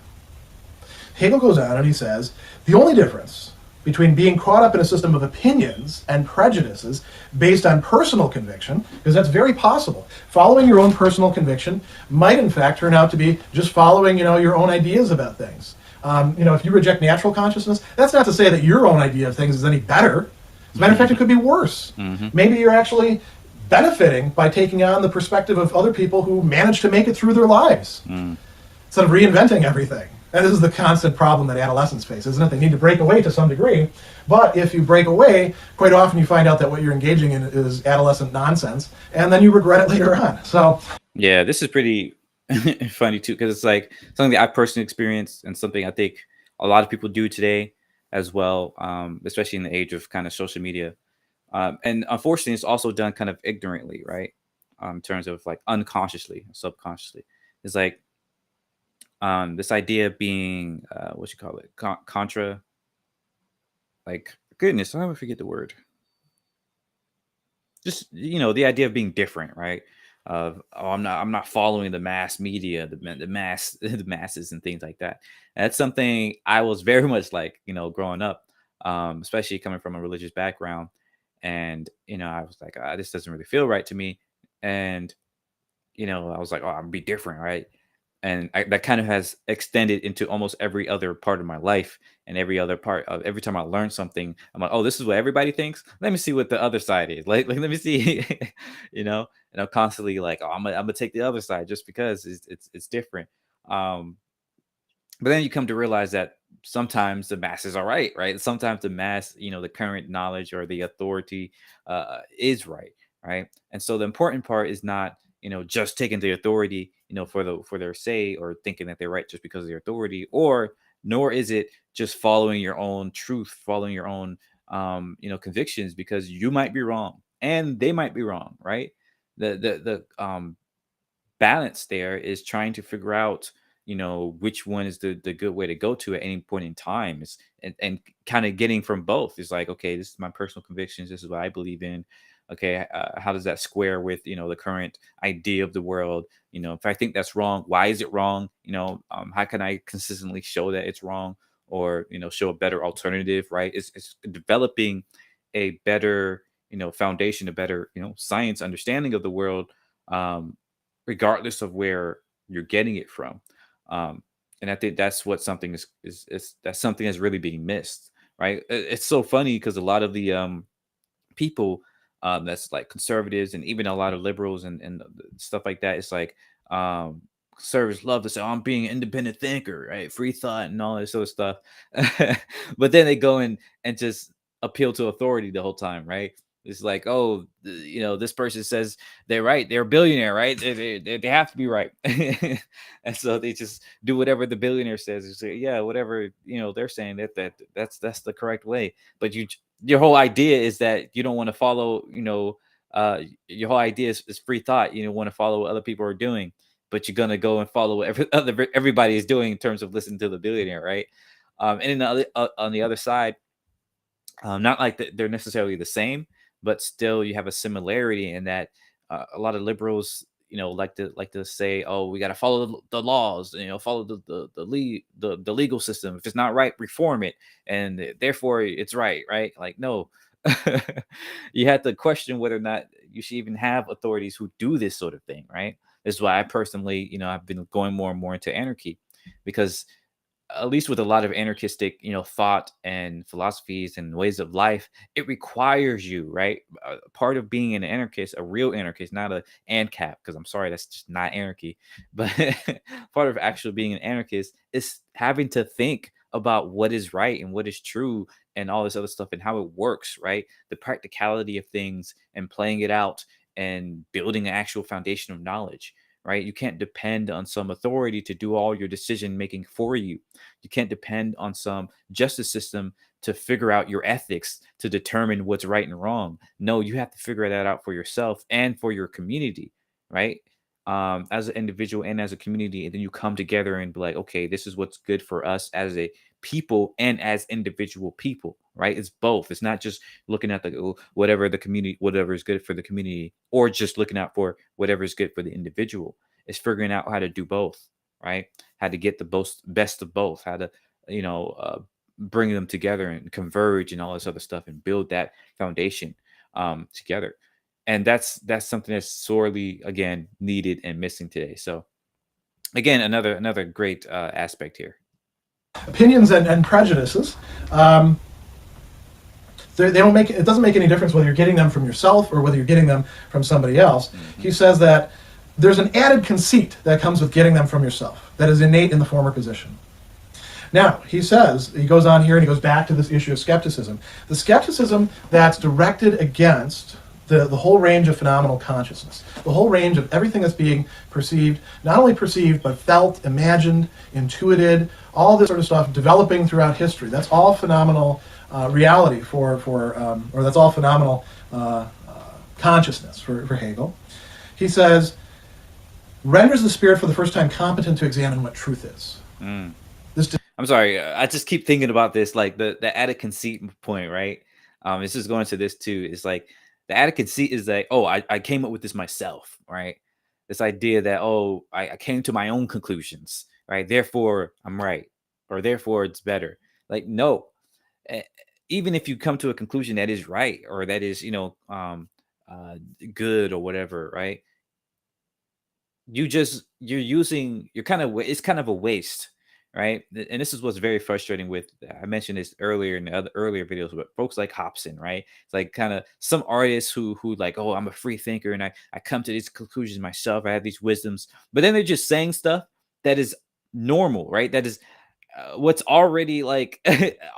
Hegel goes on and he says, the only difference between being caught up in a system of opinions and prejudices based on personal conviction, because that's very possible. Following your own personal conviction might in fact turn out to be just following, your own ideas about things. If you reject natural consciousness, that's not to say that your own idea of things is any better. As a matter of fact, it could be worse. Mm-hmm. Maybe you're actually benefiting by taking on the perspective of other people who managed to make it through their lives, instead of reinventing everything. And this is the constant problem that adolescents face, isn't it? They need to break away to some degree, but if you break away, quite often you find out that what you're engaging in is adolescent nonsense, and then you regret it later on. So, yeah, this is pretty funny too, because it's like something that I personally experienced and something I think a lot of people do today as well, especially in the age of kind of social media. And unfortunately, it's also done kind of ignorantly, right? In terms of like unconsciously, subconsciously. It's like this idea of being, what you call it, contra, like, goodness, I always forget the word. Just, the idea of being different, right? Of, I'm not following the mass media, the masses and things like that. And that's something I was very much like, growing up. especially coming from a religious background. And I was like, this doesn't really feel right to me. And I was like, oh, I'm gonna be different, right? And that kind of has extended into almost every other part of my life, and every other part of every time I learn something, I'm like, oh, this is what everybody thinks. Let me see what the other side is. Like let me see, you know. And I'm constantly like, oh, I'm gonna take the other side just because it's different. Um, but then you come to realize that sometimes the masses are right, right? Sometimes the mass, the current knowledge or the authority is right, right? And so the important part is not, just taking the authority, for their say, or thinking that they're right just because of their authority, or nor is it just following your own truth, following your own, convictions, because you might be wrong and they might be wrong, right? The balance there is trying to figure out which one is the good way to go to at any point in time, is and kind of getting from both. Is like, okay, this is my personal convictions, this is what I believe in. Okay, how does that square with the current idea of the world? If I think that's wrong, why is it wrong? How can I consistently show that it's wrong, or show a better alternative, right? It's developing a better foundation, a better science understanding of the world, um, regardless of where you're getting it from. Um, and I think that's what something is that's something that's really being missed, right? It's so funny because a lot of the people, that's like conservatives, and even a lot of liberals and stuff like that, it's like, conservatives love to say, oh, I'm being an independent thinker, right? Free thought and all this sort of stuff. But then they go and just appeal to authority the whole time, right? It's like, oh, this person says they're right. They're a billionaire, right? They have to be right. And so they just do whatever the billionaire says. It's like, yeah, whatever, they're saying that's the correct way. But your whole idea is that you don't want to follow, your whole idea is free thought. You don't want to follow what other people are doing, but you're gonna go and follow what everybody is doing in terms of listening to the billionaire, right? And then on the other side, not like they're necessarily the same, but still you have a similarity in that, a lot of liberals, like to say, oh, we got to follow the laws, follow the legal system. If it's not right, reform it, and therefore it's right, right? Like, no. You have to question whether or not you should even have authorities who do this sort of thing, right? This is why I personally, I've been going more and more into anarchy, because at least with a lot of anarchistic, thought and philosophies and ways of life, it requires you, right? Part of being an anarchist, a real anarchist, not a ANCAP, because I'm sorry, that's just not anarchy. But part of actually being an anarchist is having to think about what is right and what is true and all this other stuff and how it works, right? The practicality of things and playing it out and building an actual foundation of knowledge, right? You can't depend on some authority to do all your decision making for you. You can't depend on some justice system to figure out your ethics, to determine what's right and wrong. No, you have to figure that out for yourself and for your community, right? As an individual and as a community, and then you come together and be like, okay, this is what's good for us as a people and as individual people, right? It's both. It's not just looking at whatever the community, whatever is good for the community, or just looking out for whatever is good for the individual. It's figuring out how to do both, right? How to get the best of both, how to, you know, uh, bring them together and converge and all this other stuff and build that foundation, together. And that's something that's sorely, again, needed and missing today. So again, another great aspect here. Opinions and prejudices. They don't make it doesn't make any difference whether you're getting them from yourself or whether you're getting them from somebody else. Mm-hmm. He says that there's an added conceit that comes with getting them from yourself that is innate in the former position. Now, he says, he goes on here and he goes back to this issue of skepticism. The skepticism that's directed against the whole range of phenomenal consciousness, the whole range of everything that's being perceived, not only perceived, but felt, imagined, intuited, all this sort of stuff developing throughout history. That's all phenomenal reality or that's all phenomenal consciousness for Hegel. He says, renders the spirit for the first time competent to examine what truth is. Mm. I'm sorry, I just keep thinking about this, like the added conceit point, right? It's just going to this too. It's like the added conceit is like, oh, I came up with this myself, right? This idea that, oh, I came to my own conclusions, right? Therefore, I'm right, or therefore it's better. Like, no, even if you come to a conclusion that is right or that is, good or whatever, right? You're kind of, it's kind of a waste, right? And this is what's very frustrating with, I mentioned this earlier in the other earlier videos, but folks like Hobson, right? It's like kind of some artists who like, oh, I'm a free thinker and I come to these conclusions myself, I have these wisdoms, but then they're just saying stuff that is normal, right? That is what's already like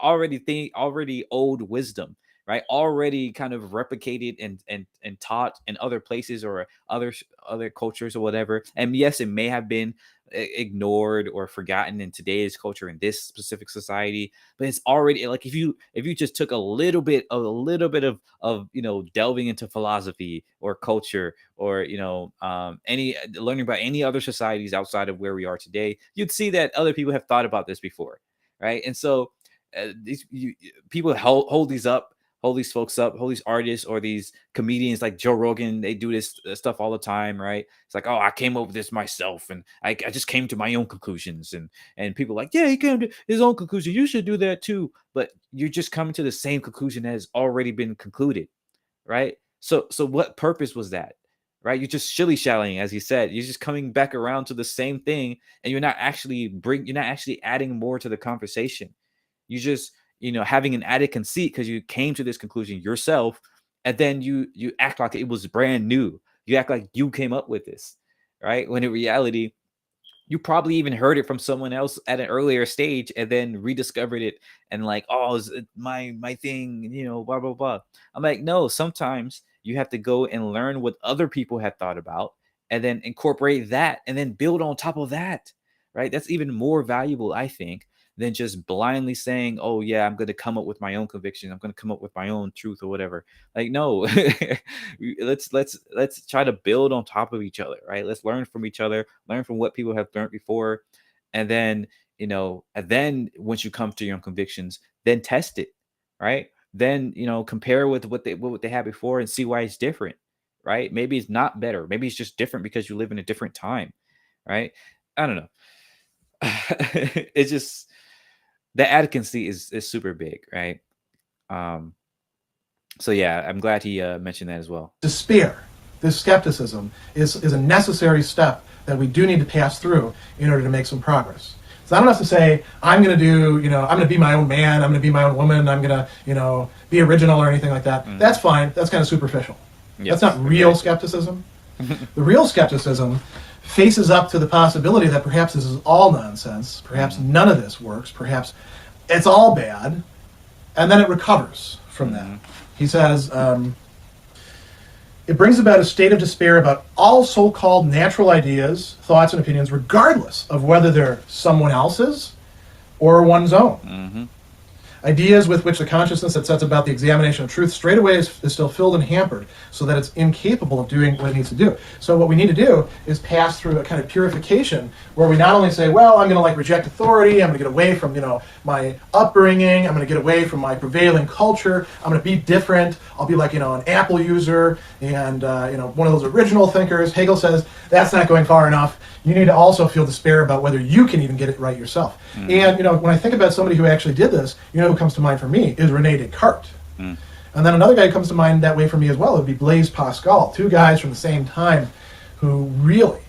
already old wisdom, right? Already kind of replicated and taught in other places or other cultures or whatever. And yes, it may have been ignored or forgotten in today's culture in this specific society, but it's already like, if you just took a little bit of delving into philosophy or culture or any learning about any other societies outside of where we are today, you'd see that other people have thought about this before, right? And so people hold these folks up, hold these artists or these comedians like Joe Rogan. They do this stuff all the time, right? It's like, oh, I came up with this myself, and I just came to my own conclusions, and people are like, yeah, he came to his own conclusion. You should do that too. But you're just coming to the same conclusion that has already been concluded, right? So what purpose was that, right? You're just shilly shallying, as he said. You're just coming back around to the same thing, and you're not actually adding more to the conversation. You just having an added conceit because you came to this conclusion yourself, and then you act like it was brand new. You act like you came up with this, right? When in reality, you probably even heard it from someone else at an earlier stage and then rediscovered it and like, oh, is it my thing, blah blah blah. I'm like, no, sometimes you have to go and learn what other people have thought about and then incorporate that and then build on top of that, right? That's even more valuable, I think, than just blindly saying, oh yeah, I'm going to come up with my own conviction, I'm going to come up with my own truth or whatever. Like, no. let's try to build on top of each other, right? Let's learn from each other, learn from what people have learned before, and then once you come to your own convictions, then test it, right? Then compare with what they had before and see why it's different, right? Maybe it's not better, maybe it's just different because you live in a different time, right? I don't know. It's just, the adequacy is super big, right? So yeah, I'm glad he mentioned that as well. Despair, this skepticism, is a necessary step that we do need to pass through in order to make some progress. It's not enough to say, I'm going to be my own man, I'm going to be my own woman, I'm going to, be original or anything like that. That's fine. That's kind of superficial. Yes, that's not real skepticism. The real skepticism faces up to the possibility that perhaps this is all nonsense, perhaps none of this works, perhaps it's all bad, and then it recovers from that. He says, it brings about a state of despair about all so-called natural ideas, thoughts, and opinions, regardless of whether they're someone else's or one's own. Ideas with which the consciousness that sets about the examination of truth straightaway is still filled and hampered, so that it's incapable of doing what it needs to do. So what we need to do is pass through a kind of purification where we not only say, well, I'm going to reject authority, I'm going to get away from my upbringing, I'm going to get away from my prevailing culture, I'm going to be different, I'll be like an Apple user and one of those original thinkers. Hegel says that's not going far enough. You need to also feel despair about whether you can even get it right yourself. And when I think about somebody who actually did this, who comes to mind for me is René Descartes. And then another guy who comes to mind that way for me as well would be Blaise Pascal. Two guys from the same time who really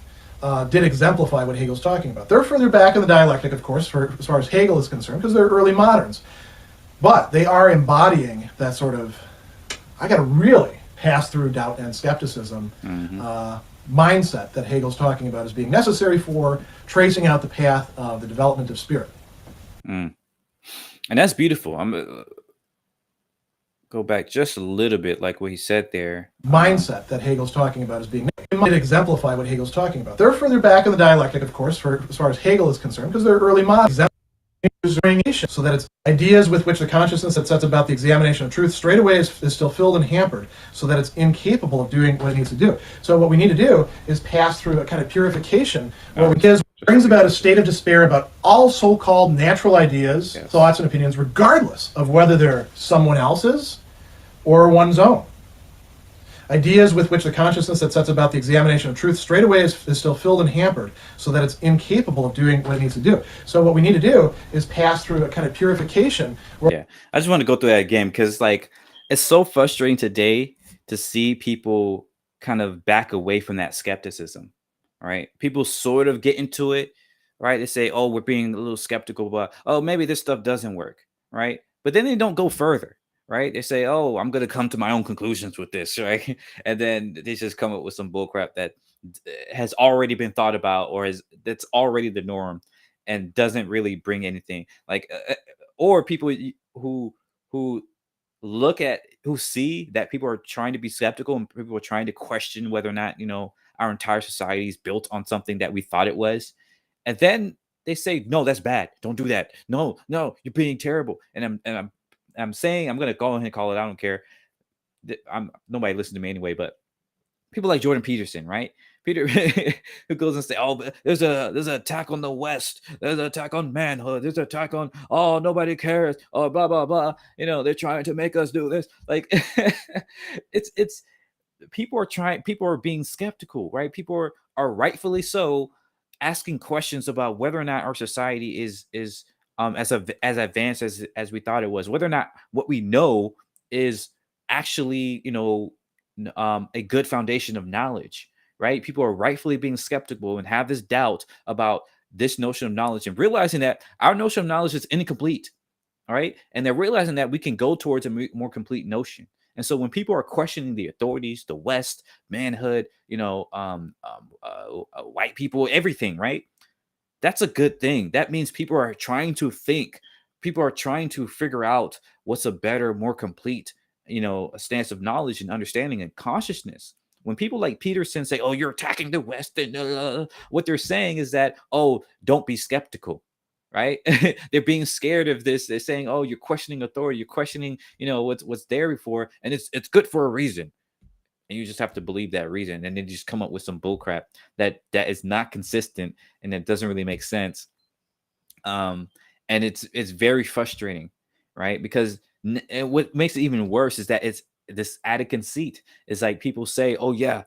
did exemplify what Hegel's talking about. They're further back in the dialectic, of course, as far as Hegel is concerned, because they're early moderns. But they are embodying that sort of, I got to really pass through doubt and skepticism mindset that Hegel's talking about as being necessary for tracing out the path of the development of spirit. And that's beautiful. I'm gonna go back just a little bit, like what he said there. Mindset that Hegel's talking about as being, it exemplify what Hegel's talking about. They're further back in the dialectic, of course, as far as Hegel is concerned, because they're early moderns. So that it's ideas with which the consciousness that sets about the examination of truth straightaway is still filled and hampered, so that it's incapable of doing what it needs to do. So what we need to do is pass through a kind of purification where it brings about a state of despair about all so-called natural ideas, thoughts, and opinions, regardless of whether they're someone else's or one's own. Ideas with which the consciousness that sets about the examination of truth straightaway is still filled and hampered, so that it's incapable of doing what it needs to do. So what we need to do is pass through a kind of purification. Yeah, I just want to go through that again because like it's so frustrating today to see people kind of back away from that skepticism, right? People sort of get into it, right? They say, "Oh, we're being a little skeptical, but oh, maybe this stuff doesn't work," right? But then they don't go further, right? They say, "Oh, I'm going to come to my own conclusions with this," right? And then they just come up with some bullcrap that has already been thought about or is that's already the norm and doesn't really bring anything like or people who who who see that people are trying to be skeptical and people are trying to question whether or not our entire society is built on something that we thought it was, and then they say no, that's bad, don't do that, no, no, you're being terrible, and I'm saying I'm gonna go ahead and call it, I don't care. I'm nobody listen to me anyway, but people like Jordan Peterson, right? Peter who goes and say, "Oh, there's an attack on the West. There's an attack on manhood. There's an attack on nobody cares. Oh, blah blah blah. They're trying to make us do this." Like, it's people are trying. People are being skeptical, right? People are rightfully so asking questions about whether or not our society is as advanced as we thought it was. Whether or not what we know is actually a good foundation of knowledge, right? People are rightfully being skeptical and have this doubt about this notion of knowledge and realizing that our notion of knowledge is incomplete, all right? And they're realizing that we can go towards a more complete notion. And so when people are questioning the authorities, the West, manhood, white people, everything, right? That's a good thing. That means people are trying to think. People are trying to figure out what's a better, more complete, a stance of knowledge and understanding and consciousness. When people like Peterson say, "Oh, you're attacking the West," and what they're saying is that, "Oh, don't be skeptical," right? They're being scared of this. They're saying, "Oh, you're questioning authority. You're questioning, what's there before, and it's good for a reason." And you just have to believe that reason, and then just come up with some bullcrap that is not consistent and it doesn't really make sense. And it's very frustrating, right? Because and what makes it even worse is that it's this added conceit. It's like people say, "Oh yeah,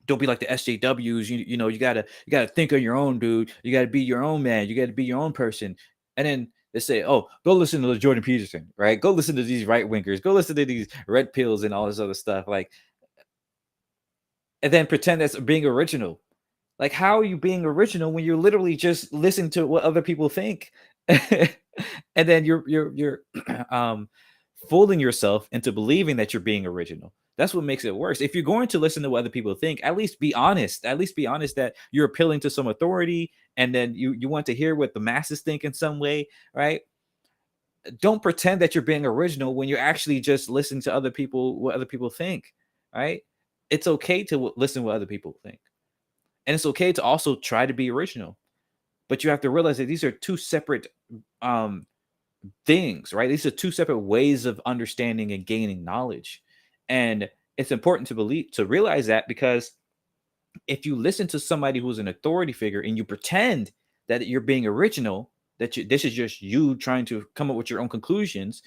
don't be like the SJWs. You gotta think on your own, dude. You gotta be your own man. You gotta be your own person." And then they say, "Oh, go listen to Jordan Peterson, right? Go listen to these right wingers. Go listen to these red pills and all this other stuff." Like, and then pretend that's being original. Like, how are you being original when you're literally just listening to what other people think? And then you're fooling yourself into believing that you're being original. That's what makes it worse. If you're going to listen to what other people think, at least be honest. At least be honest that you're appealing to some authority, and then you want to hear what the masses think in some way, right? Don't pretend that you're being original when you're actually just listening to other people, what other people think, right? It's okay to listen to what other people think. And it's okay to also try to be original. But you have to realize that these are two separate um, things, right? These are two separate ways of understanding and gaining knowledge. And it's important to realize that, because if you listen to somebody who's an authority figure and you pretend that you're being original, this is just you trying to come up with your own conclusions,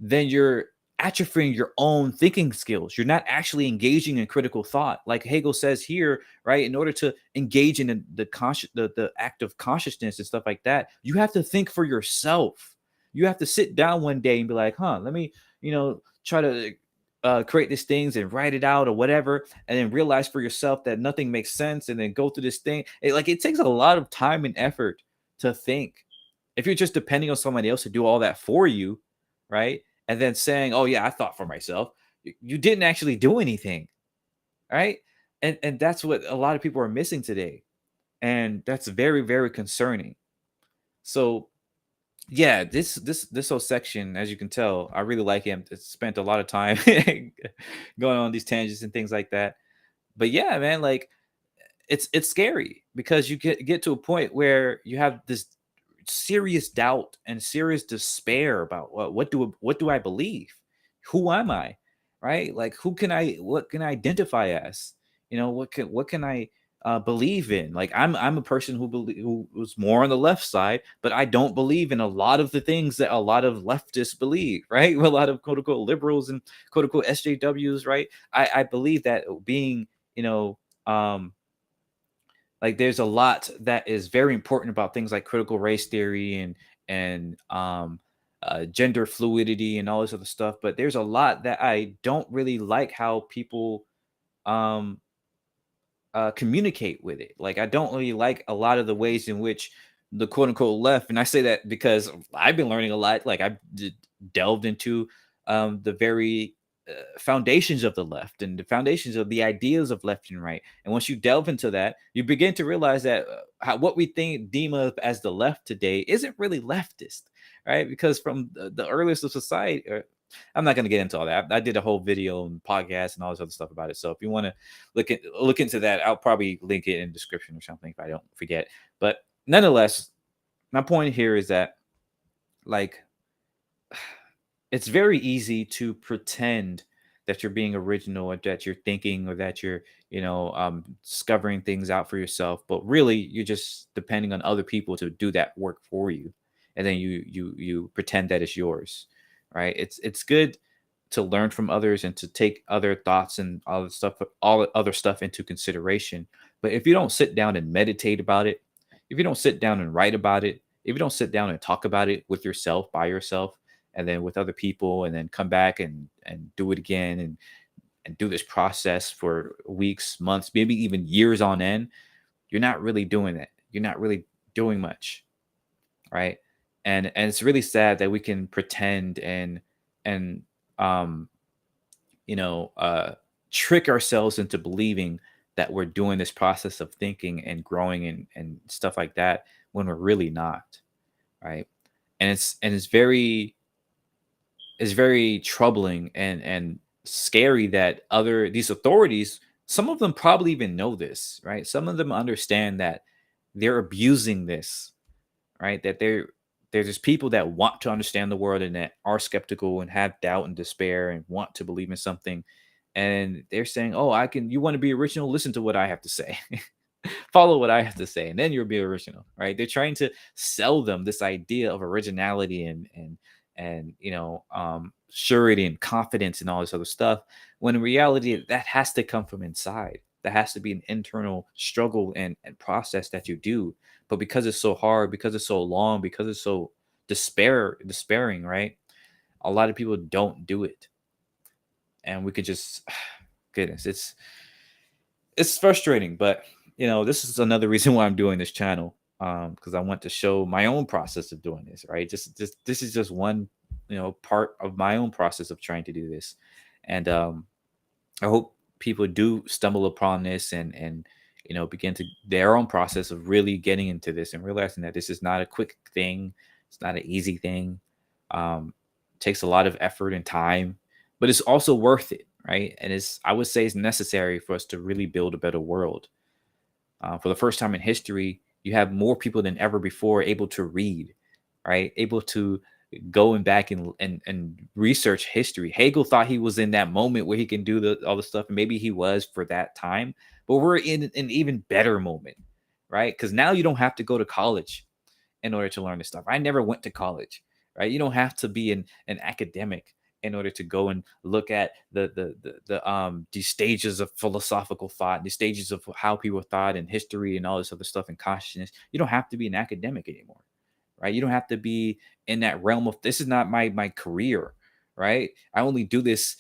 then you're atrophying your own thinking skills. You're not actually engaging in critical thought. Like Hegel says here, right? In order to engage in the act of consciousness and stuff like that, you have to think for yourself. You have to sit down one day and be like, let me, try to create these things and write it out or whatever, and then realize for yourself that nothing makes sense, and then go through this thing. It takes a lot of time and effort to think. If you're just depending on somebody else to do all that for you, right? And then saying, "Oh yeah, I thought for myself," you didn't actually do anything, right? And that's what a lot of people are missing today, and that's very, very concerning. So yeah, this whole section, as you can tell, I really like him. It's spent a lot of time going on these tangents and things like that. But yeah, man, like it's scary because you get to a point where you have this serious doubt and serious despair about what do I believe? Who am I? Right? Like what can I identify as? What can I believe in. Like I'm a person who was more on the left side, but I don't believe in a lot of the things that a lot of leftists believe, right? A lot of quote unquote liberals and quote unquote SJWs, right? I believe that being, you know, um, like there's a lot that is very important about things like critical race theory and gender fluidity and all this other stuff. But there's a lot that I don't really like how people um communicate with it. Like I don't really like a lot of the ways in which the quote unquote left, and I say that because I've been learning a lot. Like delved into the very foundations of the left and the foundations of the ideas of left and right. And once you delve into that, you begin to realize that what we think deem of as the left today isn't really leftist, right? Because from the earliest of society, I'm not going to get into all that. I did a whole video and podcast and all this other stuff about it. So if you want to look into that, I'll probably link it in the description or something if I don't forget. But nonetheless, my point here is that like it's very easy to pretend that you're being original or that you're thinking or that you're discovering things out for yourself, but really you're just depending on other people to do that work for you, and then you pretend that it's yours, right? It's good to learn from others and to take other thoughts and all other stuff into consideration, but if you don't sit down and meditate about it, if you don't sit down and write about it, if you don't sit down and talk about it with yourself, by yourself, and then with other people, and then come back and do it again and do this process for weeks, months, maybe even years on end, you're not really doing it. You're not really doing much, right? And it's really sad that we can pretend and um you know uh trick ourselves into believing that we're doing this process of thinking and growing and stuff like that when we're really not, right? And it's very troubling and scary that other these authorities, some of them probably even know this, right? Some of them understand that they're abusing this, right? That there's just people that want to understand the world and that are skeptical and have doubt and despair and want to believe in something, and they're saying, oh, I can, you want to be original, listen to what I have to say. Follow what I have to say, and then you'll be original, right? They're trying to sell them this idea of originality and surety and confidence and all this other stuff. When in reality, that has to come from inside. That has to be an internal struggle and process that you do. But because it's so hard, because it's so long, because it's so despairing, right? A lot of people don't do it, and we could just, goodness, it's frustrating, but this is another reason why I'm doing this channel, because I want to show my own process of doing this, right? Just this is just one part of my own process of trying to do this, and I hope people do stumble upon this and begin to their own process of really getting into this and realizing that this is not a quick thing, it's not an easy thing. It takes a lot of effort and time, but it's also worth it, right? And I would say it's necessary for us to really build a better world. For the first time in history, you have more people than ever before able to read, right? Able to go and back and research history. Hegel thought he was in that moment where he can do all the stuff, and maybe he was for that time, but we're in an even better moment, right? Because now you don't have to go to college in order to learn this stuff. I never went to college, right? You don't have to be an academic in order to go and look at these stages of philosophical thought, these stages of how people thought in history and all this other stuff and consciousness. You don't have to be an academic anymore, right? You don't have to be in that realm of, this is not my career, right? I only do this,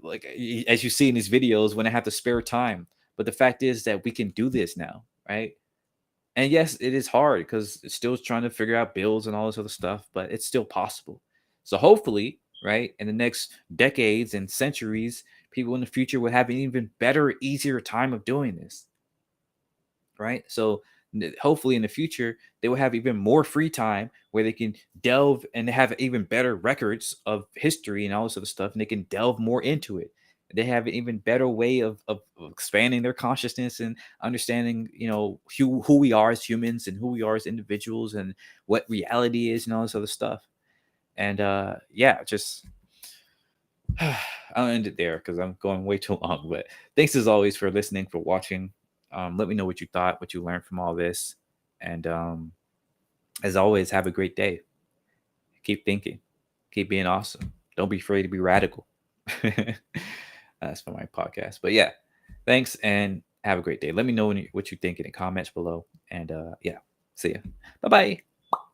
like, as you see in these videos, when I have the spare time. But the fact is that we can do this now, right? And yes, it is hard because it's still trying to figure out bills and all this other stuff, but it's still possible. So hopefully, right, in the next decades and centuries, people in the future will have an even better, easier time of doing this, right? So hopefully in the future, they will have even more free time where they can delve and have even better records of history and all this other stuff, and they can delve more into it. They have an even better way of expanding their consciousness and understanding, who we are as humans and who we are as individuals and what reality is and all this other stuff. And yeah, just I'll end it there because I'm going way too long. But thanks as always for listening, for watching. Let me know what you thought, what you learned from all this. And as always, have a great day. Keep thinking. Keep being awesome. Don't be afraid to be radical. That's for my podcast. But yeah, thanks and have a great day. Let me know what you think in the comments below. And yeah, see ya. Bye-bye.